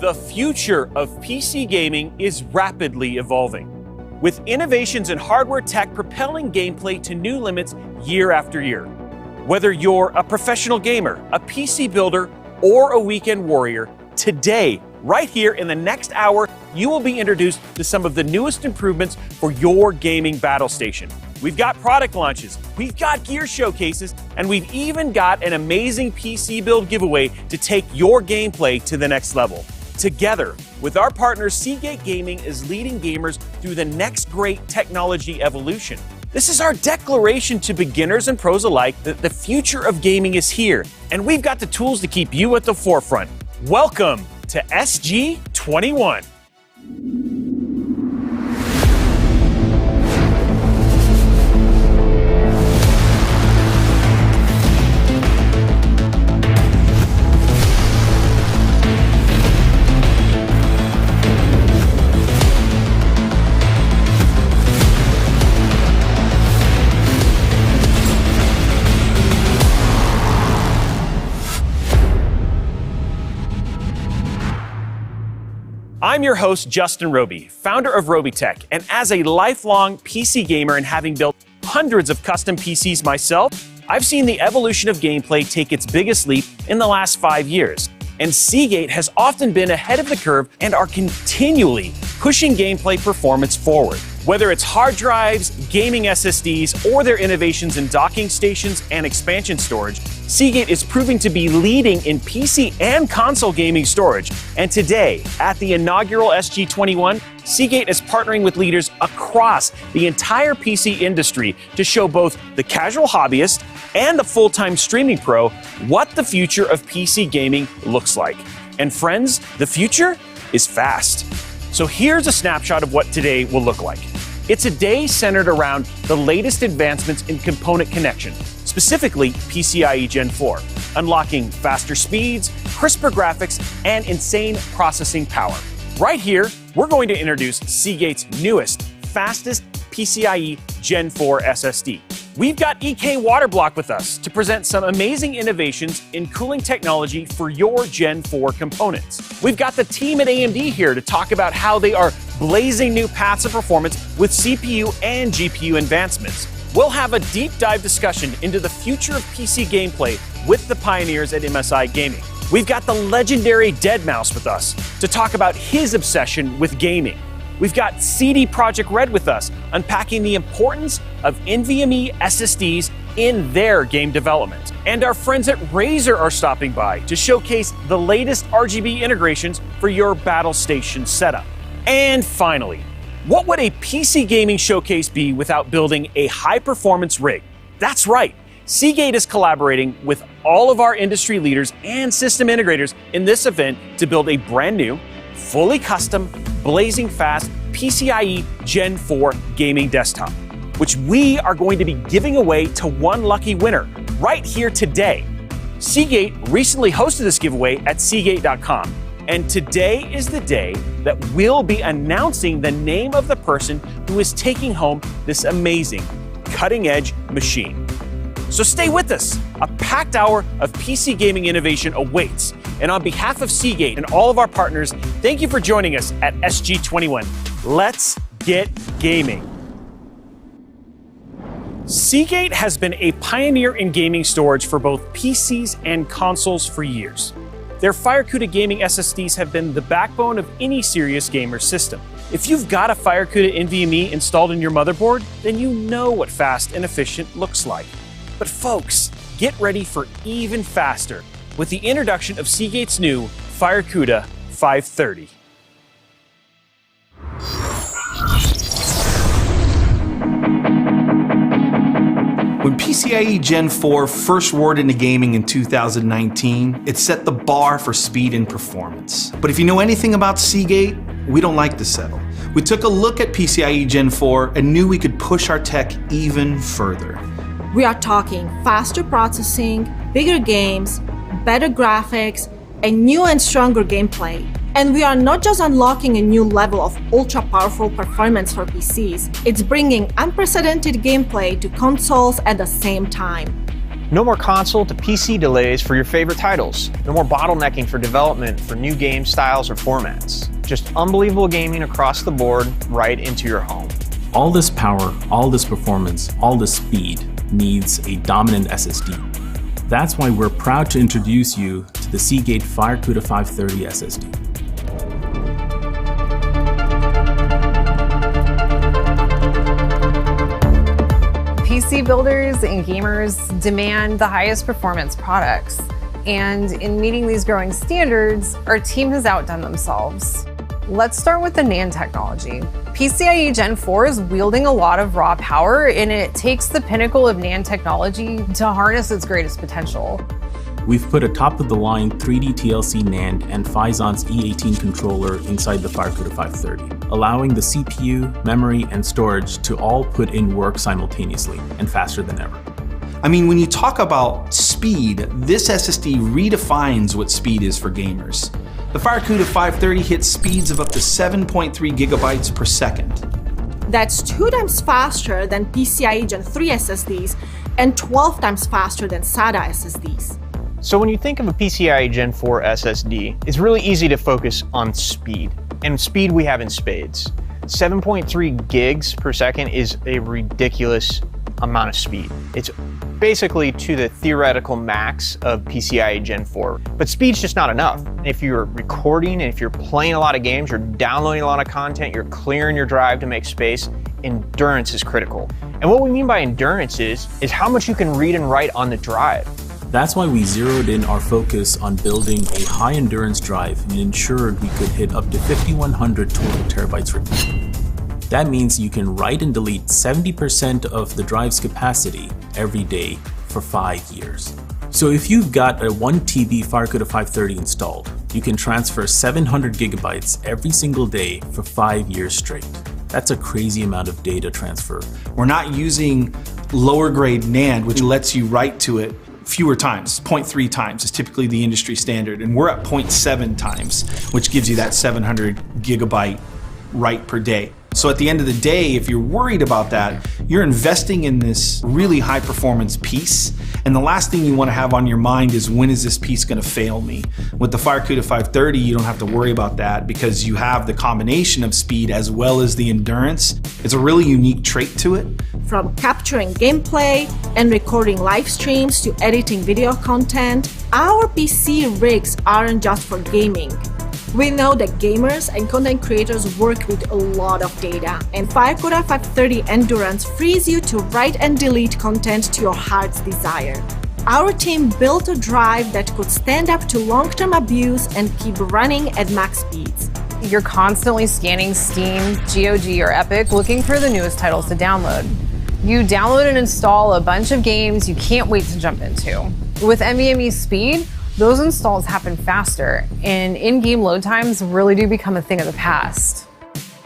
The future of PC gaming is rapidly evolving, with innovations in hardware tech propelling gameplay to new limits year after year. Whether you're a professional gamer, a PC builder, or a weekend warrior, today, right here in the next hour, you will be introduced to some of the newest improvements for your gaming battle station. We've got product launches, we've got gear showcases, and we've even got an amazing PC build giveaway to take your gameplay to the next level. Together, with our partner, Seagate Gaming is leading gamers through the next great technology evolution. This is our declaration to beginners and pros alike that the future of gaming is here, and we've got the tools to keep you at the forefront. Welcome to SG21. I'm your host, Justin Roby, founder of RobyTech, and as a lifelong PC gamer and having built hundreds of custom PCs myself, I've seen the evolution of gameplay take its biggest leap in the last 5 years. And Seagate has often been ahead of the curve and are continually pushing gameplay performance forward. Whether it's hard drives, gaming SSDs, or their innovations in docking stations and expansion storage, Seagate is proving to be leading in PC and console gaming storage. And today, at the inaugural SG21, Seagate is partnering with leaders across the entire PC industry to show both the casual hobbyist and the full-time streaming pro what the future of PC gaming looks like. And friends, the future is fast. So here's a snapshot of what today will look like. It's a day centered around the latest advancements in component connection, specifically PCIe Gen 4, unlocking faster speeds, crisper graphics, and insane processing power. Right here, we're going to introduce Seagate's newest, fastest PCIe Gen 4 SSD. We've got EK Waterblock with us to present some amazing innovations in cooling technology for your Gen 4 components. We've got the team at AMD here to talk about how they are blazing new paths of performance with CPU and GPU advancements. We'll have a deep dive discussion into the future of PC gameplay with the pioneers at MSI Gaming. We've got the legendary Deadmau5 with us to talk about his obsession with gaming. We've got CD ProjektRed with us, unpacking the importance of NVMe SSDs in their game development. And our friends at Razer are stopping by to showcase the latest RGB integrations for your battle station setup. And finally, what would a PC gaming showcase be without building a high-performance rig? That's right, Seagate is collaborating with all of our industry leaders and system integrators in this event to build a brand new, fully custom, blazing fast PCIe Gen 4 gaming desktop, which we are going to be giving away to one lucky winner right here today. Seagate recently hosted this giveaway at Seagate.com, and today is the day that we'll be announcing the name of the person who is taking home this amazing, cutting-edge machine. So stay with us. A packed hour of PC gaming innovation awaits. And on behalf of Seagate and all of our partners, thank you for joining us at SG21. Let's get gaming. Seagate has been a pioneer in gaming storage for both PCs and consoles for years. Their Cuda gaming SSDs have been the backbone of any serious gamer system. If you've got a Cuda NVMe installed in your motherboard, then you know what fast and efficient looks like. But folks, get ready for even faster with the introduction of Seagate's new Cuda 530. When PCIe Gen 4 first roared into gaming in 2019, it set the bar for speed and performance. But if you know anything about Seagate, we don't like to settle. We took a look at PCIe Gen 4 and knew we could push our tech even further. We are talking faster processing, bigger games, better graphics, and new and stronger gameplay. And we are not just unlocking a new level of ultra-powerful performance for PCs, it's bringing unprecedented gameplay to consoles at the same time. No more console to PC delays for your favorite titles. No more bottlenecking for development for new game styles or formats. Just unbelievable gaming across the board right into your home. All this power, all this performance, all this speed needs a dominant SSD. That's why we're proud to introduce you to the Seagate Cuda 530 SSD. PC builders and gamers demand the highest performance products. And in meeting these growing standards, our team has outdone themselves. Let's start with the Nand Technology. PCIe Gen 4 is wielding a lot of raw power, and it takes the pinnacle of Nand technology to harness its greatest potential. We've put a top-of-the-line 3D TLC NAND and Physon's E18 controller inside the Cuda 530, allowing the CPU, memory, and storage to all put in work simultaneously and faster than ever. I mean, when you talk about speed, this SSD redefines what speed is for gamers. The Cuda 530 hits speeds of up to 7.3 gigabytes per second. That's 2 times faster than PCIe Gen 3 SSDs and 12 times faster than SATA SSDs. So when you think of a PCIe Gen 4 SSD, it's really easy to focus on speed. And speed we have in spades. 7.3 gigs per second is a ridiculous amount of speed. It's basically to the theoretical max of PCIe Gen 4. But speed's just not enough. If you're recording and if you're playing a lot of games, you're downloading a lot of content, you're clearing your drive to make space, endurance is critical. And what we mean by endurance is how much you can read and write on the drive. That's why we zeroed in our focus on building a high-endurance drive and ensured we could hit up to 5,100 total terabytes written. That means you can write and delete 70% of the drive's capacity every day for 5 years. So if you've got a 1 TB Cuda 530 installed, you can transfer 700 gigabytes every single day for 5 years straight. That's a crazy amount of data transfer. We're not using lower grade NAND, which lets you write to it fewer times. 0.3 times is typically the industry standard, and we're at 0.7 times, which gives you that 700 gigabyte write per day. So at the end of the day, if you're worried about that, you're investing in this really high performance piece. And the last thing you want to have on your mind is, when is this piece going to fail me? With the Cuda 530, you don't have to worry about that because you have the combination of speed as well as the endurance. It's a really unique trait to it. From capturing gameplay and recording live streams to editing video content, our PC rigs aren't just for gaming. We know that gamers and content creators work with a lot of data, and Cuda 530 Endurance frees you to write and delete content to your heart's desire. Our team built a drive that could stand up to long-term abuse and keep running at max speeds. You're constantly scanning Steam, GOG, or Epic looking for the newest titles to download. You download and install a bunch of games you can't wait to jump into. With NVMe speed, those installs happen faster, and in-game load times really do become a thing of the past.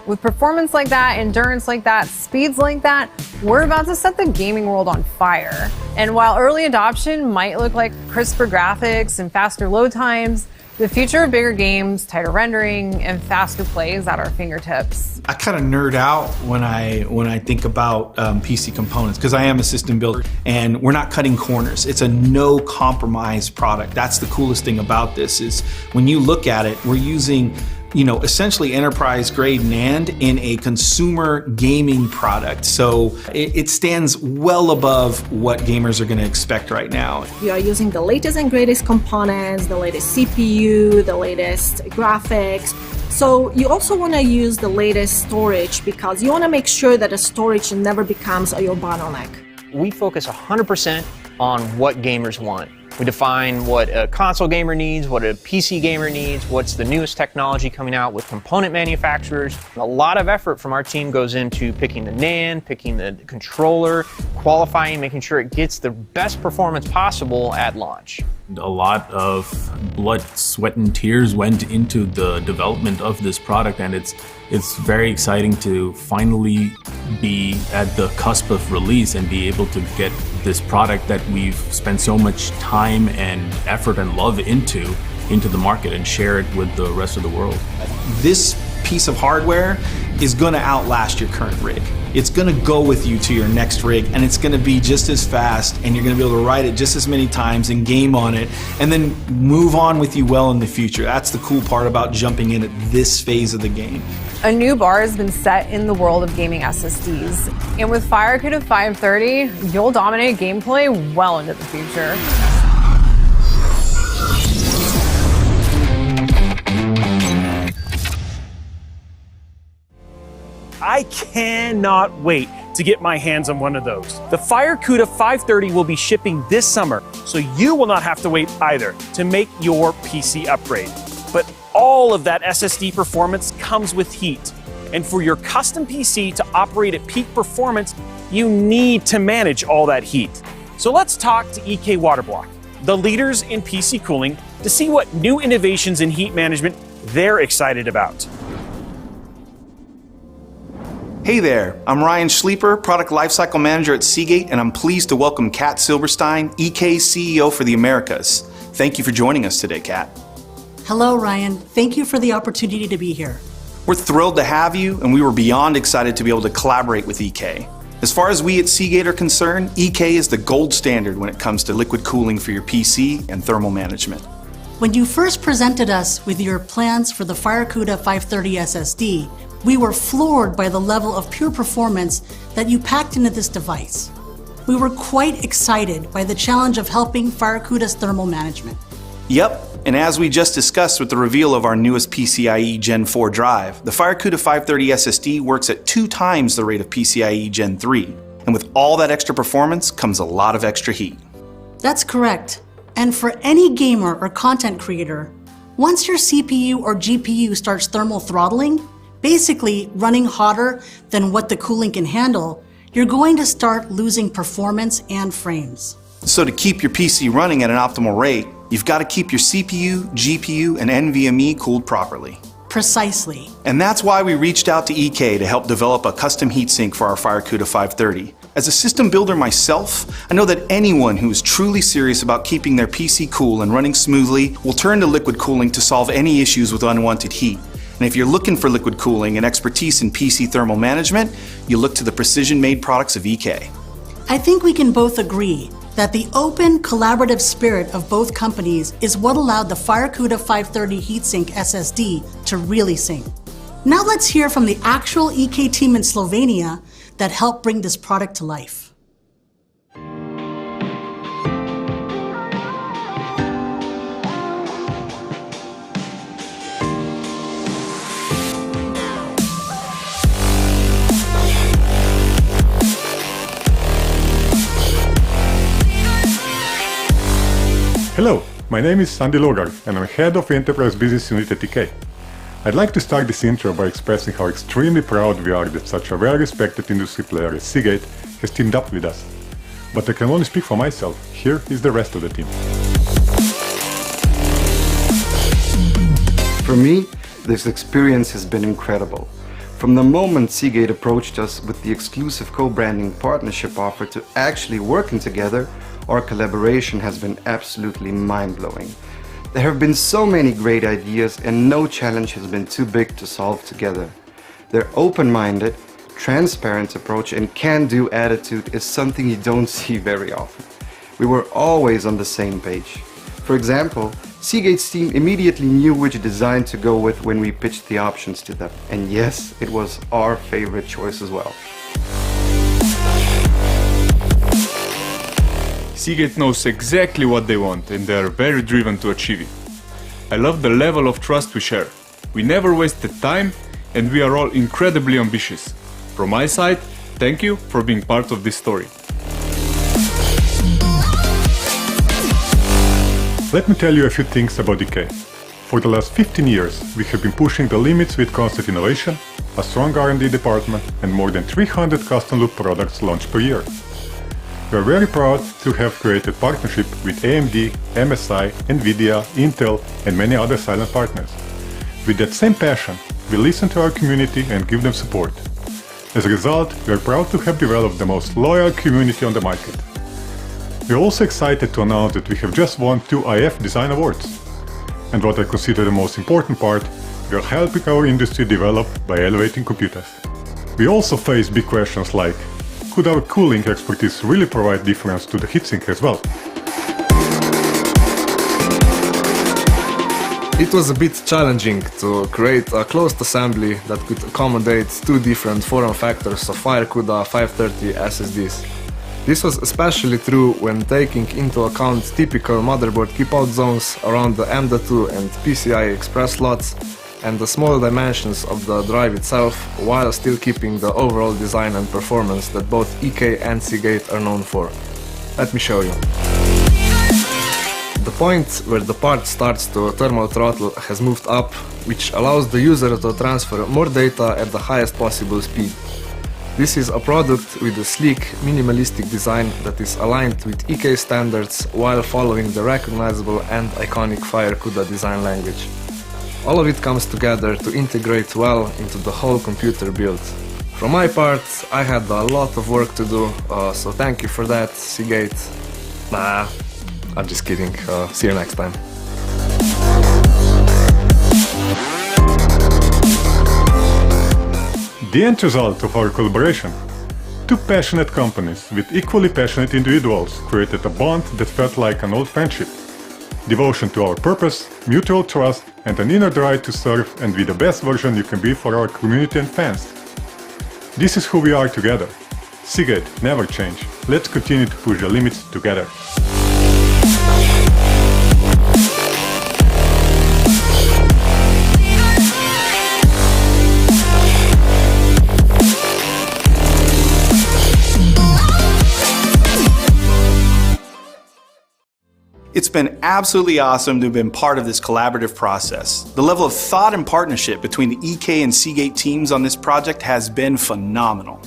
With performance like that, endurance like that, speeds like that, we're about to set the gaming world on fire. And while early adoption might look like crisper graphics and faster load times, the future of bigger games, tighter rendering, and faster play is at our fingertips. I kind of nerd out when I think about PC components, because I am a system builder and we're not cutting corners. It's a no compromise product. That's the coolest thing about this, is when you look at it, we're using, essentially enterprise grade NAND in a consumer gaming product. So it stands well above what gamers are going to expect right now. You are using the latest and greatest components, the latest CPU, the latest graphics. So you also want to use the latest storage because you want to make sure that the storage never becomes your bottleneck. We focus 100% on what gamers want. We define what a console gamer needs, what a PC gamer needs, what's the newest technology coming out with component manufacturers. A lot of effort from our team goes into picking the NAND, picking the controller, qualifying, making sure it gets the best performance possible at launch. A lot of blood, sweat, and tears went into the development of this product, and it's very exciting to finally be at the cusp of release and be able to get this product that we've spent so much time and effort and love into the market and share it with the rest of the world. This piece of hardware is going to outlast your current rig. It's going to go with you to your next rig, and it's going to be just as fast, and you're going to be able to ride it just as many times and game on it, and then move on with you well in the future. That's the cool part about jumping in at this phase of the game. A new bar has been set in the world of gaming SSDs. And with Cuda 530, you'll dominate gameplay well into the future. I cannot wait to get my hands on one of those. The Cuda 530 will be shipping this summer, so you will not have to wait either to make your PC upgrade. But all of that SSD performance comes with heat. And for your custom PC to operate at peak performance, you need to manage all that heat. So let's talk to EK Waterblock, the leaders in PC cooling, to see what new innovations in heat management they're excited about. Hey there, I'm Ryan Schleeper, Product Lifecycle Manager at Seagate, and I'm pleased to welcome Kat Silberstein, EK's CEO for the Americas. Thank you for joining us today, Kat. Hello, Ryan. Thank you for the opportunity to be here. We're thrilled to have you, and we were beyond excited to be able to collaborate with EK. As far as we at Seagate are concerned, EK is the gold standard when it comes to liquid cooling for your PC and thermal management. When you first presented us with your plans for the Cuda 530 SSD, we were floored by the level of pure performance that you packed into this device. We were quite excited by the challenge of helping Cuda's thermal management. Yep, and as we just discussed with the reveal of our newest PCIe Gen 4 drive, the Cuda 530 SSD works at 2 times the rate of PCIe Gen 3. And with all that extra performance comes a lot of extra heat. That's correct. And for any gamer or content creator, once your CPU or GPU starts thermal throttling, basically running hotter than what the cooling can handle, you're going to start losing performance and frames. So to keep your PC running at an optimal rate, you've got to keep your CPU, GPU, and NVMe cooled properly. Precisely. And that's why we reached out to EK to help develop a custom heatsink for our Cuda 530. As a system builder myself, I know that anyone who is truly serious about keeping their PC cool and running smoothly will turn to liquid cooling to solve any issues with unwanted heat. And if you're looking for liquid cooling and expertise in PC thermal management, you look to the precision-made products of EK. I think we can both agree that the open, collaborative spirit of both companies is what allowed the Cuda 530 heatsink SSD to really sing. Now let's hear from the actual EK team in Slovenia that helped bring this product to life. Hello, my name is Sandy Logar and I'm head of Enterprise Business Unit at EK. I'd like to start this intro by expressing how extremely proud we are that such a well-respected industry player as Seagate has teamed up with us. But I can only speak for myself. Here is the rest of the team. For me, this experience has been incredible. From the moment Seagate approached us with the exclusive co-branding partnership offer to actually working together, our collaboration has been absolutely mind-blowing. There have been so many great ideas and no challenge has been too big to solve together. Their open-minded, transparent approach and can-do attitude is something you don't see very often. We were always on the same page. For example, Seagate's team immediately knew which design to go with when we pitched the options to them. And yes, it was our favorite choice as well. Seagate knows exactly what they want and they are very driven to achieve it. I love the level of trust we share. We never wasted time and we are all incredibly ambitious. From my side, thank you for being part of this story. Let me tell you a few things about EK. For the last 15 years, we have been pushing the limits with constant innovation, a strong R&D department, and more than 300 custom loop products launched per year. We are very proud to have created partnership with AMD, MSI, Nvidia, Intel, and many other silent partners. With that same passion, we listen to our community and give them support. As a result, we are proud to have developed the most loyal community on the market. We are also excited to announce that we have just won 2 IF Design Awards. And what I consider the most important part, we're helping our industry develop by elevating computers. We also face big questions like, could our cooling expertise really provide difference to the heatsink as well? It was a bit challenging to create a closed assembly that could accommodate two different form factors of Cuda 530 SSDs. This was especially true when taking into account typical motherboard keep-out zones around the M.2 and PCI Express slots and the small dimensions of the drive itself, while still keeping the overall design and performance that both EK and Seagate are known for. Let me show you. The point where the part starts to thermal throttle has moved up, which allows the user to transfer more data at the highest possible speed. This is a product with a sleek, minimalistic design that is aligned with EK standards while following the recognizable and iconic Cuda design language. All of it comes together to integrate well into the whole computer build. From my part, I had a lot of work to do, so thank you for that, Seagate. Nah, I'm just kidding. See you next time. The end result of our collaboration. Two passionate companies with equally passionate individuals created a bond that felt like an old friendship. Devotion to our purpose, mutual trust, and an inner drive to serve and be the best version you can be for our community and fans. This is who we are together. Seagate, never change. Let's continue to push the limits together. It's been absolutely awesome to have been part of this collaborative process. The level of thought and partnership between the EK and Seagate teams on this project has been phenomenal.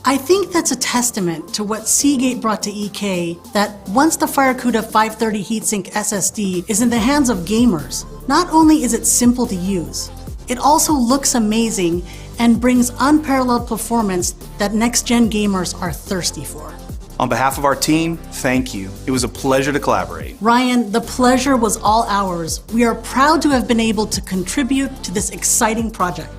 I think that's a testament to what Seagate brought to EK, that once the Cuda 530 heatsink SSD is in the hands of gamers, not only is it simple to use, it also looks amazing and brings unparalleled performance that next-gen gamers are thirsty for. On behalf of our team, thank you. It was a pleasure to collaborate. Ryan, the pleasure was all ours. We are proud to have been able to contribute to this exciting project,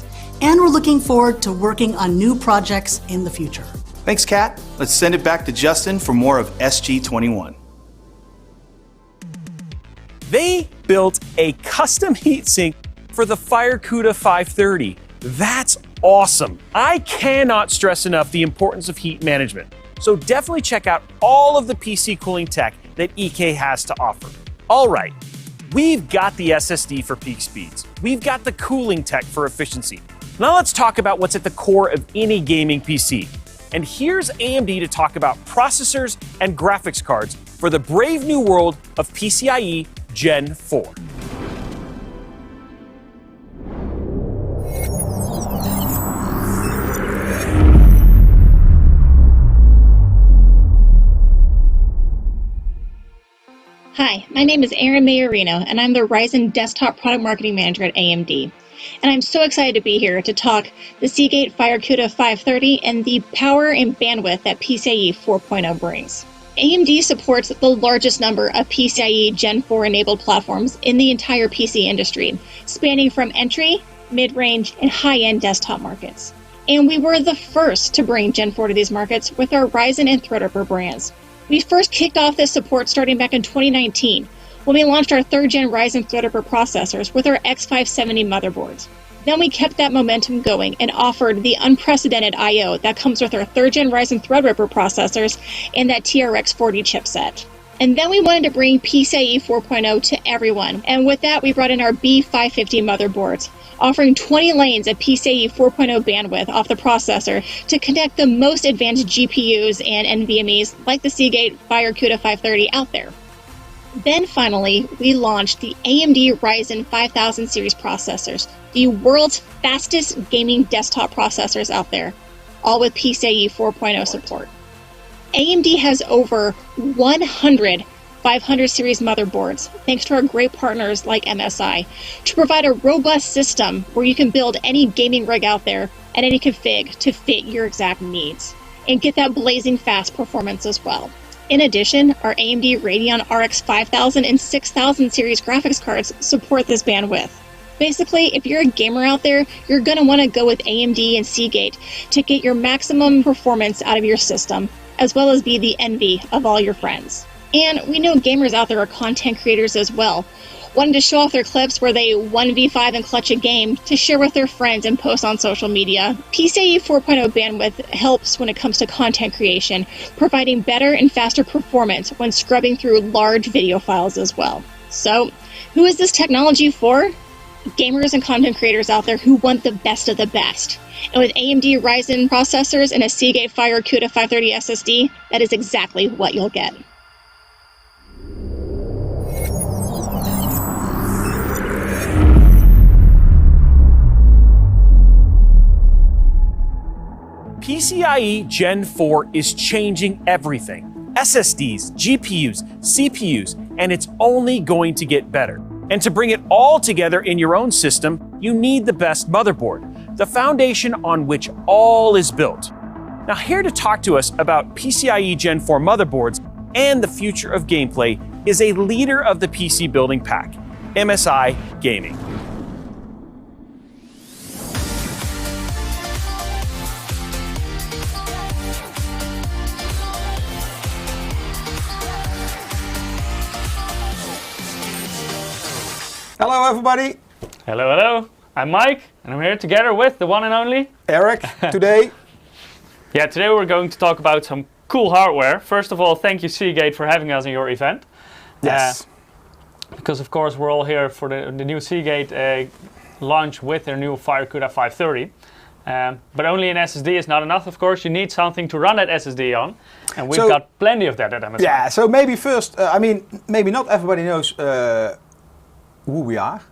and we're looking forward to working on new projects in the future. Thanks, Kat. Let's send it back to Justin for more of SG21. They built a custom heatsink for the Cuda 530. That's awesome. I cannot stress enough the importance of heat management. So definitely check out all of the PC cooling tech that EK has to offer. All right, we've got the SSD for peak speeds. We've got the cooling tech for efficiency. Now let's talk about what's at the core of any gaming PC. And here's AMD to talk about processors and graphics cards for the brave new world of PCIe Gen 4. Hi, my name is Erin Mayorino, and I'm the Ryzen Desktop Product Marketing Manager at AMD. And I'm so excited to be here to talk the Seagate Cuda 530 and the power and bandwidth that PCIe 4.0 brings. AMD supports the largest number of PCIe Gen 4 enabled platforms in the entire PC industry, spanning from entry, mid-range, and high-end desktop markets. And we were the first to bring Gen 4 to these markets with our Ryzen and Threadripper brands. We first kicked off this support starting back in 2019, when we launched our 3rd gen Ryzen Threadripper processors with our X570 motherboards. Then we kept that momentum going and offered the unprecedented I/O that comes with our 3rd gen Ryzen Threadripper processors and that TRX 40 chipset. And then we wanted to bring PCIe 4.0 to everyone, and with that we brought in our B550 motherboards, offering 20 lanes of PCIe 4.0 bandwidth off the processor to connect the most advanced GPUs and NVMEs like the Seagate Cuda 530 out there. Then finally, we launched the AMD Ryzen 5000 series processors, the world's fastest gaming desktop processors out there, all with PCIe 4.0 support. AMD has over 100 500 series motherboards, thanks to our great partners like MSI, to provide a robust system where you can build any gaming rig out there at any config to fit your exact needs, and get that blazing fast performance as well. In addition, our AMD Radeon RX 5000 and 6000 series graphics cards support this bandwidth. Basically, if you're a gamer out there, you're going to want to go with AMD and Seagate to get your maximum performance out of your system, as well as be the envy of all your friends. And we know gamers out there are content creators as well, wanting to show off their clips where they 1v5 and clutch a game to share with their friends and post on social media. PCIe 4.0 bandwidth helps when it comes to content creation, providing better and faster performance when scrubbing through large video files as well. So, who is this technology for? Gamers and content creators out there who want the best of the best. And with AMD Ryzen processors and a Seagate Fire Cuda 530 SSD, that is exactly what you'll get. PCIe Gen 4 is changing everything. SSDs, GPUs, CPUs, and it's only going to get better. And to bring it all together in your own system, you need the best motherboard, the foundation on which all is built. Now, here to talk to us about PCIe Gen 4 motherboards and the future of gameplay is a leader of the PC building pack, MSI Gaming. Hello everybody! Hello, hello. I'm Mike, and I'm here together with the one and only Eric today. Yeah, today we're going to talk about some cool hardware. First of all, thank you Seagate for having us in your event. Yes. Because of course we're all here for the new Seagate launch with their new Fire Cuda 530. But only an SSD is not enough, of course. You need something to run that SSD on. And we've got plenty of that at MSI. Yeah, so maybe first, maybe not everybody knows who we are.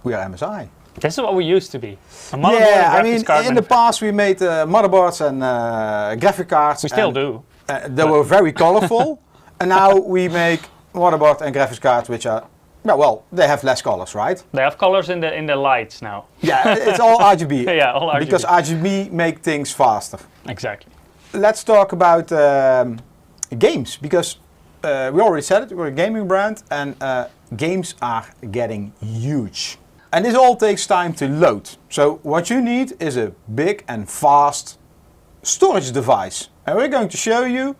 We are MSI. This is what we used to be. In the past we made motherboards and graphic cards. We still do. They were very colorful. And now we make motherboard and graphics cards which are, well, they have less colors, right? They have colors in the lights now. Yeah, it's all RGB. Yeah, all RGB. Because RGB make things faster. Exactly. Let's talk about games, because we already said it, we're a gaming brand, and games are getting huge. And this all takes time to load. So what you need is a big and fast storage device. And we're going to show you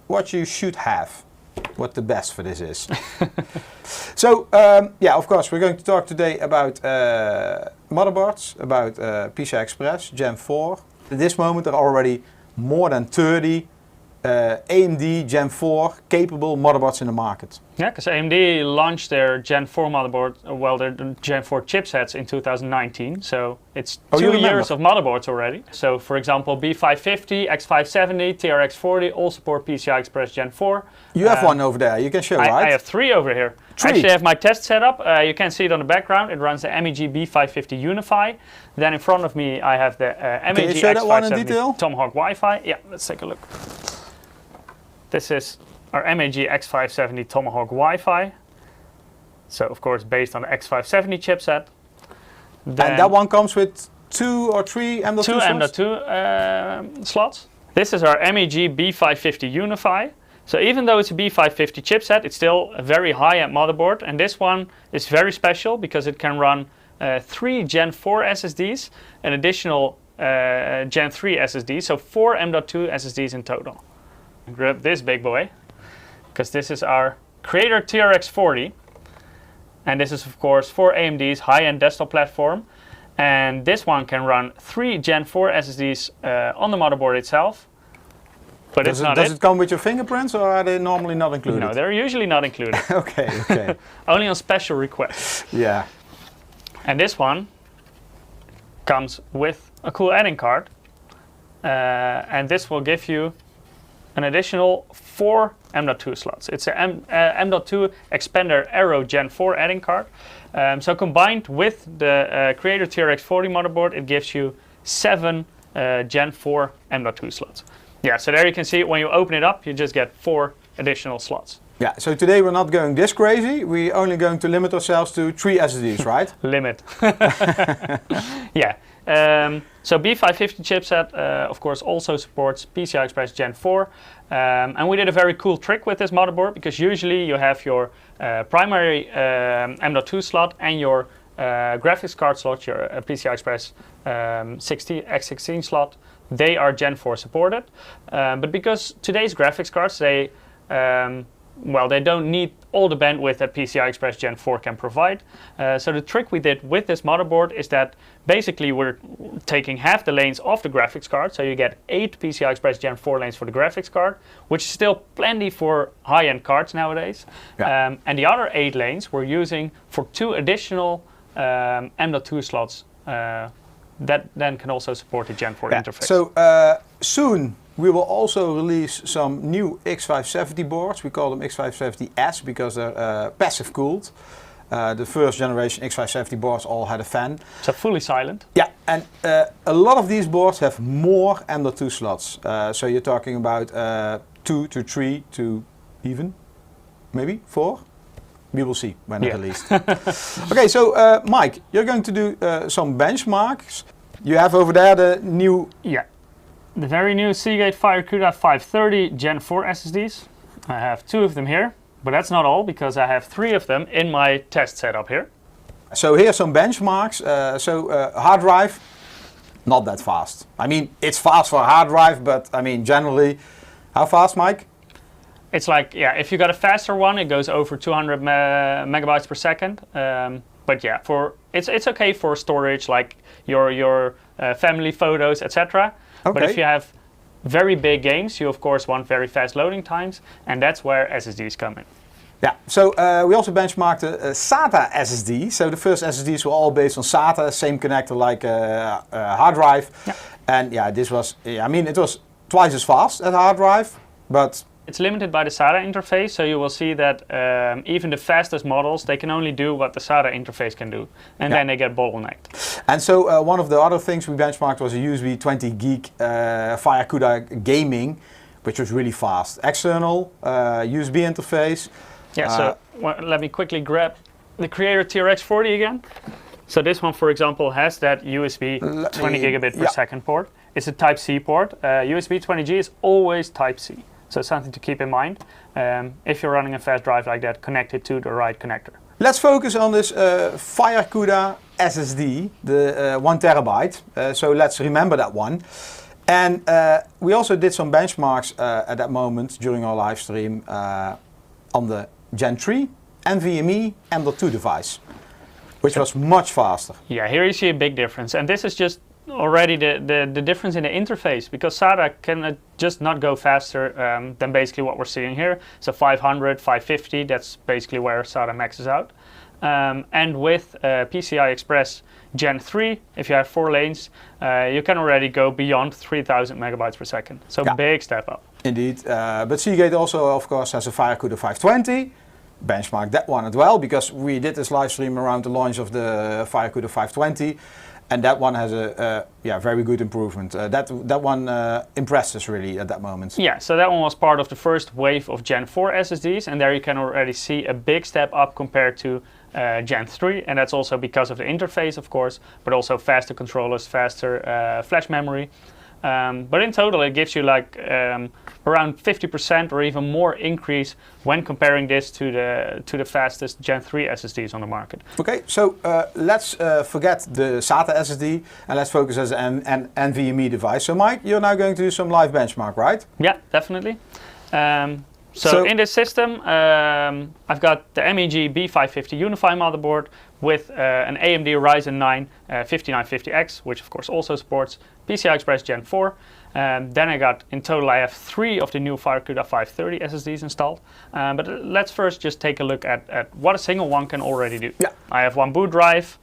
what you should have, what the best for this is. So, of course, we're going to talk today about motherboards, about PCI Express Gen 4. At this moment, there are already more than 30 AMD Gen 4 capable motherboards in the market. Yeah, because AMD launched their Gen 4 motherboard, their Gen 4 chipsets in 2019. So it's 2 years of motherboards already. So for example, B550, X570, TRX40 all support PCI Express Gen 4. You have one over there, you can show, right? I have 3 over here. I actually have my test setup. You can see it on the background. It runs the MEG B550 Unify. Then in front of me, I have the MEG X570 Tomahawk Wi-Fi. Yeah, let's take a look. This is our MEG X570 Tomahawk Wi-Fi. So of course based on the X570 chipset. Then and that one comes with 2 or 3 M.2 slots? 2 M.2 slots. This is our MEG B550 Unify. So even though it's a B550 chipset, it's still a very high-end motherboard. And this one is very special because it can run 3 Gen 4 SSDs, an additional Gen 3 SSD, so 4 M.2 SSDs in total. Grab this big boy, because this is our Creator TRX40, and this is of course for AMD's high-end desktop platform, and this one can run 3 Gen 4 SSDs on the motherboard itself. But does it come with your fingerprints, or are they normally not included? No, they're usually not included. Okay. Only on special requests. Yeah. And this one comes with a cool add-in card, and this will give you an additional 4 M.2 slots. It's an M.2 Expander Aero Gen 4 add-in card. So combined with the Creator TRX40 motherboard, it gives you 7 Gen 4 M.2 slots. Yeah, so there you can see when you open it up, you just get 4 additional slots. Yeah, so today we're not going this crazy. We're only going to limit ourselves to 3 SSDs, right? Limit. Yeah. So B550 chipset, of course, also supports PCI Express Gen 4. And we did a very cool trick with this motherboard, because usually you have your primary M.2 slot and your graphics card slot, your PCI Express X16 slot. They are Gen 4 supported. But because today's graphics cards, they don't need all the bandwidth that PCI Express Gen 4 can provide. So the trick we did with this motherboard is that basically we're taking half the lanes off the graphics card, so you get 8 PCI Express Gen 4 lanes for the graphics card, which is still plenty for high-end cards nowadays. Yeah. And the other 8 lanes we're using for 2 additional M.2 slots that then can also support the Gen 4 interface. So soon we will also release some new X570 boards. We call them X570S because they're passive cooled. The first generation X570 boards all had a fan. So fully silent. Yeah, and a lot of these boards have more M.2 slots. So you're talking about 2 to 3 to even maybe 4. We will see when it's released. Okay, so Mike, you're going to do some benchmarks. You have over there the new... Yeah, the very new Seagate Cuda 530 Gen 4 SSDs. I have 2 of them here, but that's not all, because I have 3 of them in my test setup here. So here's some benchmarks. Hard drive, not that fast. I mean, it's fast for a hard drive, but I mean, generally, how fast, Mike? It's like, yeah, if you got a faster one, it goes over 200 megabytes per second. But yeah, it's okay for storage, like your family photos, etc. Okay. But if you have very big games, you of course want very fast loading times, and that's where SSDs come in. Yeah, so we also benchmarked a SATA SSD. So the first SSDs were all based on SATA, same connector like a hard drive. Yeah. And yeah, this was, I mean, it was twice as fast as a hard drive, but... It's limited by the SATA interface, so you will see that even the fastest models, they can only do what the SATA interface can do, and then they get bottlenecked. And so one of the other things we benchmarked was a USB 20 gig Cuda Gaming, which was really fast. External USB interface. Yeah, so let me quickly grab the Creator TRX40 again. So this one, for example, has that USB 20 gigabit per second port. It's a Type-C port. USB 20G is always Type-C. So something to keep in mind if you're running a fast drive like that, connected to the right connector. Let's focus on this Cuda SSD, the 1 terabyte. So let's remember that one. And we also did some benchmarks at that moment during our live stream on the Gen 3 NVMe M.2 device, which was much faster. Yeah, here you see a big difference. And this is just already the difference in the interface, because SATA can just not go faster than basically what we're seeing here. So 500, 550, that's basically where SATA maxes out. And with PCI Express Gen 3, if you have 4 lanes, you can already go beyond 3000 megabytes per second. So big step up. Indeed, but Seagate also, of course, has a Cuda 520. Benchmark that one as well, because we did this live stream around the launch of the Cuda 520. And that one has a very good improvement. That one impressed us really at that moment. Yeah, so that one was part of the first wave of Gen 4 SSDs, and there you can already see a big step up compared to Gen 3, and that's also because of the interface, of course, but also faster controllers, faster flash memory. But in total, it gives you like around 50% or even more increase when comparing this to the fastest Gen 3 SSDs on the market. Okay, so let's forget the SATA SSD and let's focus as an NVMe device. So Mike, you're now going to do some live benchmark, right? Yeah, definitely. So in this system, I've got the MEG B550 UniFi motherboard with an AMD Ryzen 9 5950X, which of course also supports PCI Express Gen 4. Then I got, in total, I have 3 of the new Cuda 530 SSDs installed. But let's first just take a look at what a single one can already do. Yeah. I have 1 boot drive,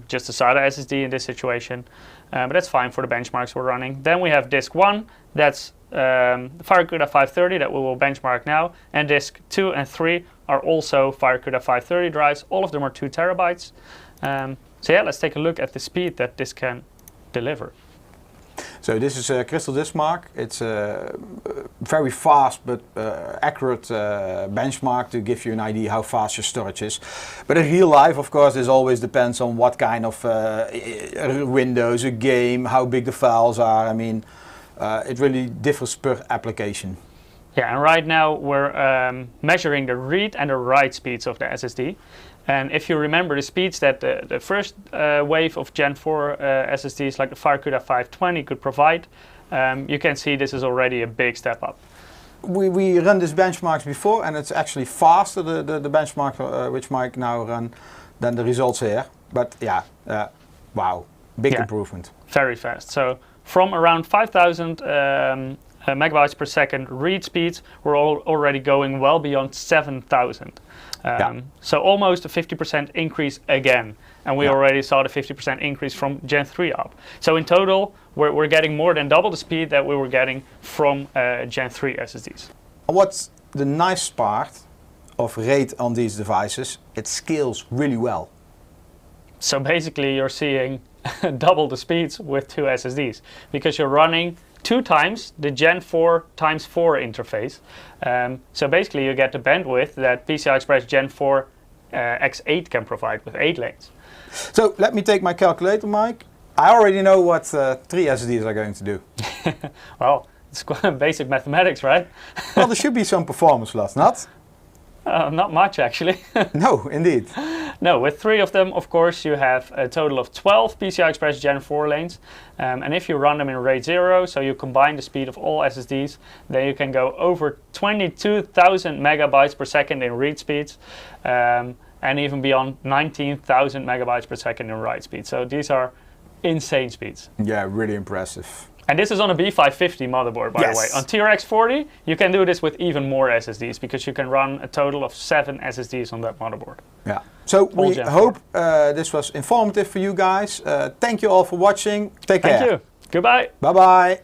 just a SATA SSD in this situation, but that's fine for the benchmarks we're running. Then we have disk 1, that's the Cuda 530 that we will benchmark now, and disk 2 and 3 are also Cuda 530 drives. All of them are 2 terabytes. So yeah, let's take a look at the speed that this can deliver. So this is a Crystal Disk Mark. It's a very fast but accurate benchmark to give you an idea how fast your storage is. But in real life, of course, this always depends on what kind of windows, a game, how big the files are. I mean, it really differs per application. Yeah, and right now we're measuring the read and the write speeds of the SSD. And if you remember the speeds that the first wave of Gen 4 SSDs like the Cuda 520 could provide, you can see this is already a big step up. We run these benchmarks before, and it's actually faster, the benchmark which Mike now run, than the results here. But yeah, wow, big improvement. Very fast. So from around 5,000 megabytes per second read speeds, we're already going well beyond 7,000. So almost a 50% increase again. And we already saw the 50% increase from Gen 3 up. So in total, we're getting more than double the speed that we were getting from Gen 3 SSDs. What's the nice part of RAID on these devices? It scales really well. So basically you're seeing double the speeds with two SSDs because you're running 2 times the Gen 4 x 4 interface. So basically you get the bandwidth that PCI Express Gen 4 X8 can provide with 8 lanes. So let me take my calculator, Mike. I already know what 3 SSDs are going to do. Well, it's quite basic mathematics, right? Well, there should be some performance loss, not? Not much, actually. No, indeed. No, with 3 of them, of course, you have a total of 12 PCI Express Gen 4 lanes. And if you run them in RAID 0, so you combine the speed of all SSDs, then you can go over 22,000 megabytes per second in read speeds, and even beyond 19,000 megabytes per second in write speed. So these are insane speeds. Yeah, really impressive. And this is on a B550 motherboard, by the way. On TRX 40, you can do this with even more SSDs because you can run a total of 7 SSDs on that motherboard. Yeah. So we hope this was informative for you guys. Thank you all for watching. Take care. Thank you. Goodbye. Bye-bye.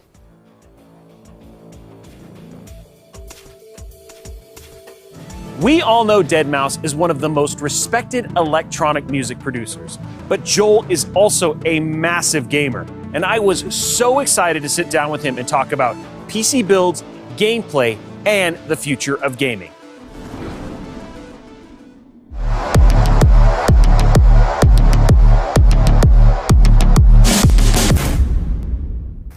We all know deadmau5 is one of the most respected electronic music producers, but Joel is also a massive gamer, and I was so excited to sit down with him and talk about PC builds, gameplay, and the future of gaming.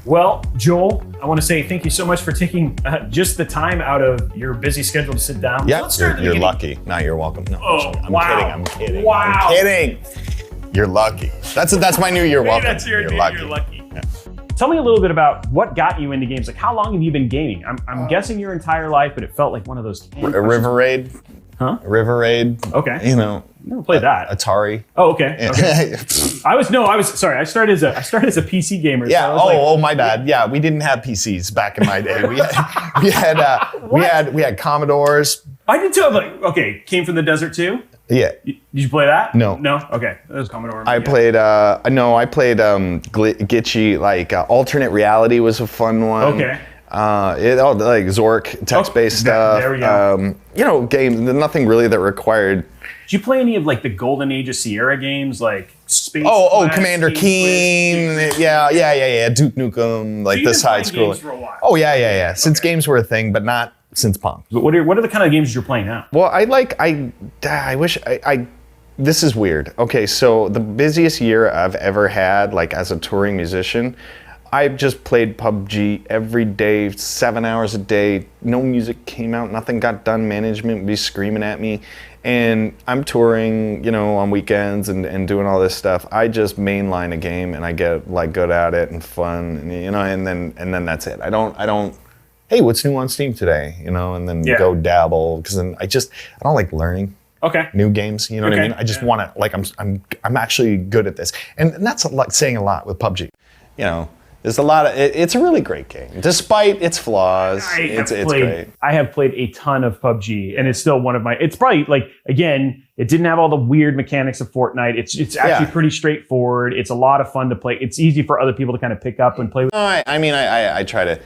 Well, Joel, I want to say thank you so much for taking just the time out of your busy schedule to sit down. Yeah, you're lucky. Not you're welcome. No, I'm kidding. Wow. I'm kidding. You're lucky. That's my new year welcome. That's your new year lucky. Yeah. Tell me a little bit about what got you into games. Like, how long have you been gaming? I'm guessing your entire life, but it felt like one of those. River Raid. Huh? River Raid. Okay. You know. Never played that. Atari. Oh, okay. Okay. I was sorry. I started as a PC gamer. Yeah. So my bad. Yeah, we didn't have PCs back in my day. We had Commodores. I did too. Okay, came from the desert too. Yeah. Did you play that? No. No. Okay, that was Commodore. I played. I played glitchy. Like alternate reality was a fun one. Okay. Like Zork text-based stuff. There we go. Games. Nothing really that required. Did you play any of like the golden age of Sierra games, like Space? Commander Keen. Yeah. Duke Nukem, like the side scroller. Oh yeah. Since games were a thing, but not since Pong. But what are the kind of games you're playing now? Well, I wish this is weird. Okay, so the busiest year I've ever had, like as a touring musician, I've just played PUBG every day, 7 hours a day. No music came out, nothing got done. Management would be screaming at me. And I'm touring, on weekends and doing all this stuff. I just mainline a game and I get like good at it and fun, and then that's it. I don't. Hey, what's new on Steam today? And then go dabble because then I don't like learning. Okay. New games, you know what I mean? I just want to like I'm actually good at this, and that's like saying a lot with PUBG. There's a lot of it's a really great game, despite its flaws. It's great. I have played a ton of PUBG, and it's still one of my. It's probably like again, it didn't have all the weird mechanics of Fortnite. It's actually pretty straightforward. It's a lot of fun to play. It's easy for other people to kind of pick up and play with. I try to.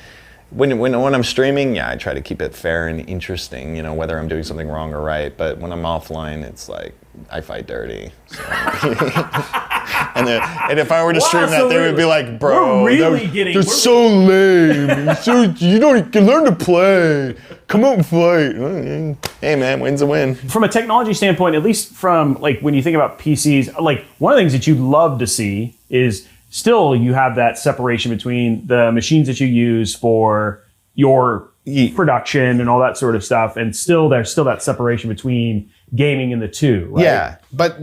When I'm streaming, I try to keep it fair and interesting, whether I'm doing something wrong or right. But when I'm offline, it's like, I fight dirty. So. And if I were to stream that, they would be like, bro, they're so lame. You can learn to play. Come out and play. Hey man, win's a win. From a technology standpoint, at least from like when you think about PCs, like one of the things that you'd love to see is still you have that separation between the machines that you use for your production and all that sort of stuff, and still there's still that separation between gaming and the two, right? Yeah, but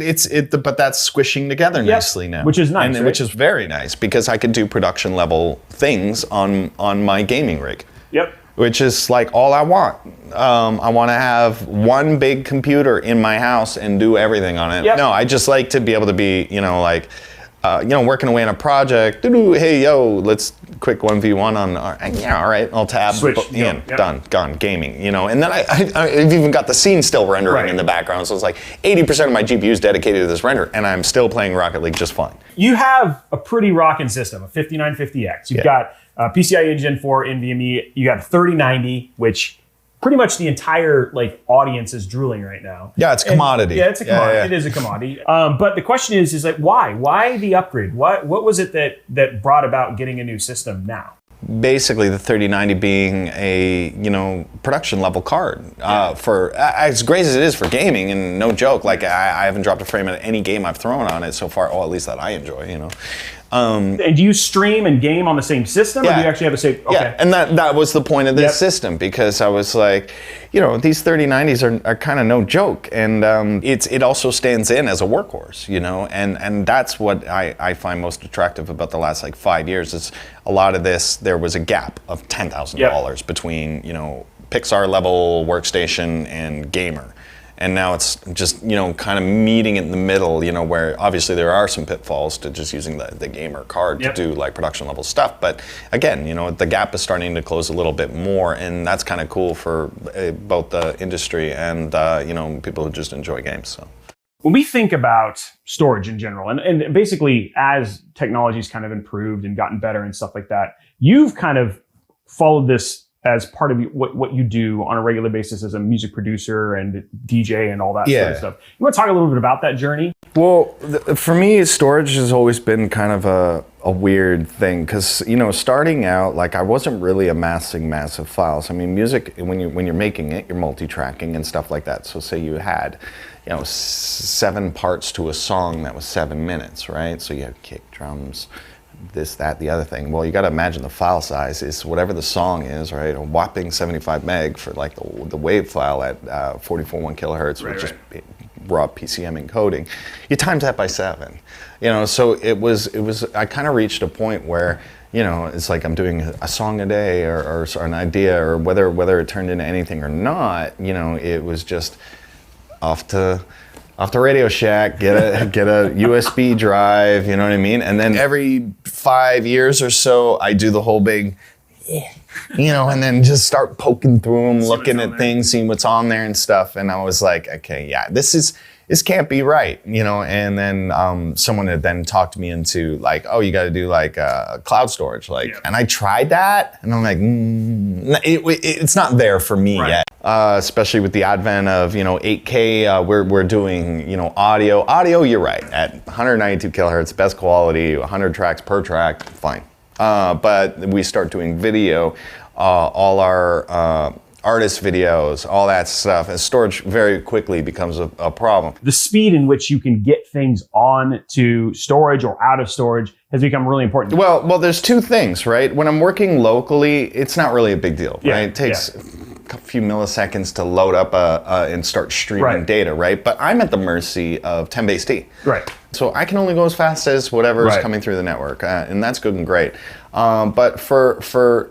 but that's squishing together nicely now, which is nice, and right? Which is very nice because I can do production level things on my gaming rig. Yep. Which is like all I want. I want to have one big computer in my house and do everything on it. Yep. No, I just like to be able to be, like, working away on a project. Hey, yo, let's quick 1v1 on our, all right, I'll tab. Switch. Done, gone, gaming, And then I've even got the scene still rendering in the background. So it's like 80% of my GPU is dedicated to this render, and I'm still playing Rocket League just fine. You have a pretty rocking system, a 5950X. You've got PCIe Gen 4 NVMe. You got a 3090, which pretty much the entire audience is drooling right now. Yeah, it's a commodity. It's a commodity. Yeah. It is a commodity. But the question is like, why? Why the upgrade? What was it that brought about getting a new system now? Basically, the 3090 being a production level card for as great as it is for gaming, and no joke, like I haven't dropped a frame at any game I've thrown on it so far. Or at least that I enjoy. And do you stream and game on the same system, or do you actually have a same? Okay. Yeah, and that was the point of this system, because I was like, these 3090s are kind of no joke, and it also stands in as a workhorse, and that's what I find most attractive about the last 5 years is a lot of this. There was a gap of $10,000 between Pixar level workstation and gamer. And now it's just, kind of meeting in the middle, where obviously there are some pitfalls to just using the gamer card to do production level stuff. But again, the gap is starting to close a little bit more, and that's kind of cool for both the industry and, people who just enjoy games. So. When we think about storage in general, and basically as technology's kind of improved and gotten better and stuff like that, you've kind of followed this as part of what you do on a regular basis as a music producer and DJ and all that sort of stuff. You want to talk a little bit about that journey? Well, for me, storage has always been kind of a weird thing, because starting out, I wasn't really amassing massive files. I mean, music, when you're making it, you're multi-tracking and stuff like that. So say you had 7 parts to a song that was 7 minutes, right? So you had kick, drums, this, that, the other thing. Well, you got to imagine the file size is whatever the song is, right? A whopping 75 meg for the WAV file at 44.1 kilohertz, which is raw PCM encoding. You times that by 7, So it was. I kind of reached a point where it's like I'm doing a song a day or an idea, or whether it turned into anything or not. It was just off to Radio Shack, get a USB drive, you know what I mean? And then every 5 years or so, I do the whole big, and then just start poking through them, looking at things, seeing what's on there and stuff. And I was like, okay, this can't be right, And then someone had then talked me into oh, you got to do cloud storage, And I tried that, and I'm like, it's not there for me yet. Especially with the advent of 8K, we're doing audio. Audio, you're right, at 192 kilohertz, best quality, 100 tracks per track, fine. But we start doing video, all our artist videos, all that stuff, and storage very quickly becomes a problem. The speed in which you can get things on to storage or out of storage has become really important. Well, there's two things, right? When I'm working locally, it's not really a big deal, right? It takes a few milliseconds to load up and start streaming data, right? But I'm at the mercy of 10 base T. Right. So I can only go as fast as whatever is coming through the network, and that's good and great. But for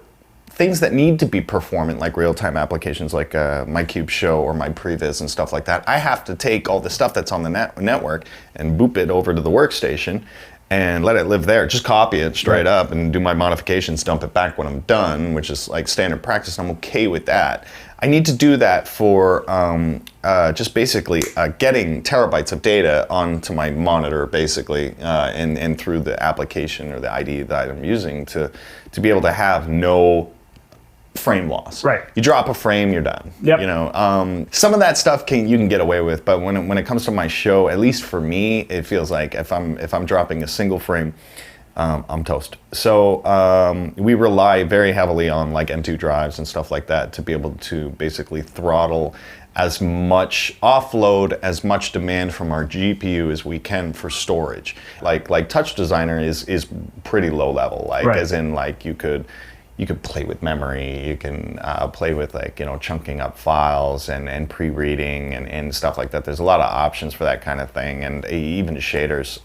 things that need to be performant, like real-time applications like my Cube Show or my Previs and stuff like that, I have to take all the stuff that's on the network and boop it over to the workstation and let it live there. Just copy it straight up and do my modifications, dump it back when I'm done, which is standard practice. I'm okay with that. I need to do that for just basically getting terabytes of data onto my monitor, basically, and through the application or the IDE that I'm using to be able to have no frame loss. Right. You drop a frame, you're done. Yep. You know, some of that stuff you can get away with, but when it comes to my show, at least for me, it feels like if I'm dropping a single frame, I'm toast. So we rely very heavily on like M2 drives and stuff like that to be able to basically throttle as much, offload as much demand from our GPU as we can for storage. Like Touch Designer is pretty low level, like right. as in like you could play with memory, you can play with like, you know, chunking up files and pre-reading and stuff like that. There's a lot of options for that kind of thing, and even shaders.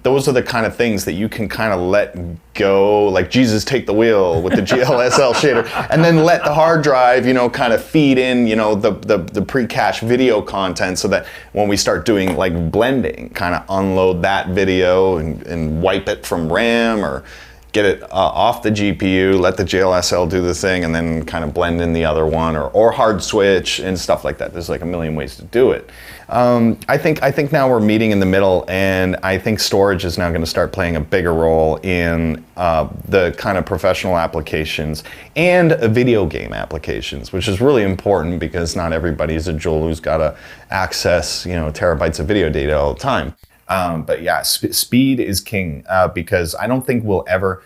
Those are the kind of things that you can kind of let go, like Jesus take the wheel with the GLSL shader, and then let the hard drive, you know, kind of feed in, you know, the pre-cache video content, so that when we start doing like blending, kind of unload that video and wipe it from RAM or get it off the GPU, let the GLSL do the thing, and then kind of blend in the other one, or hard switch and stuff like that. There's like a million ways to do it. I think now we're meeting in the middle, and I think storage is now going to start playing a bigger role in the kind of professional applications and video game applications, which is really important because not everybody is a jewel who's got to access, you know, terabytes of video data all the time. But yeah, speed is king because I don't think we'll ever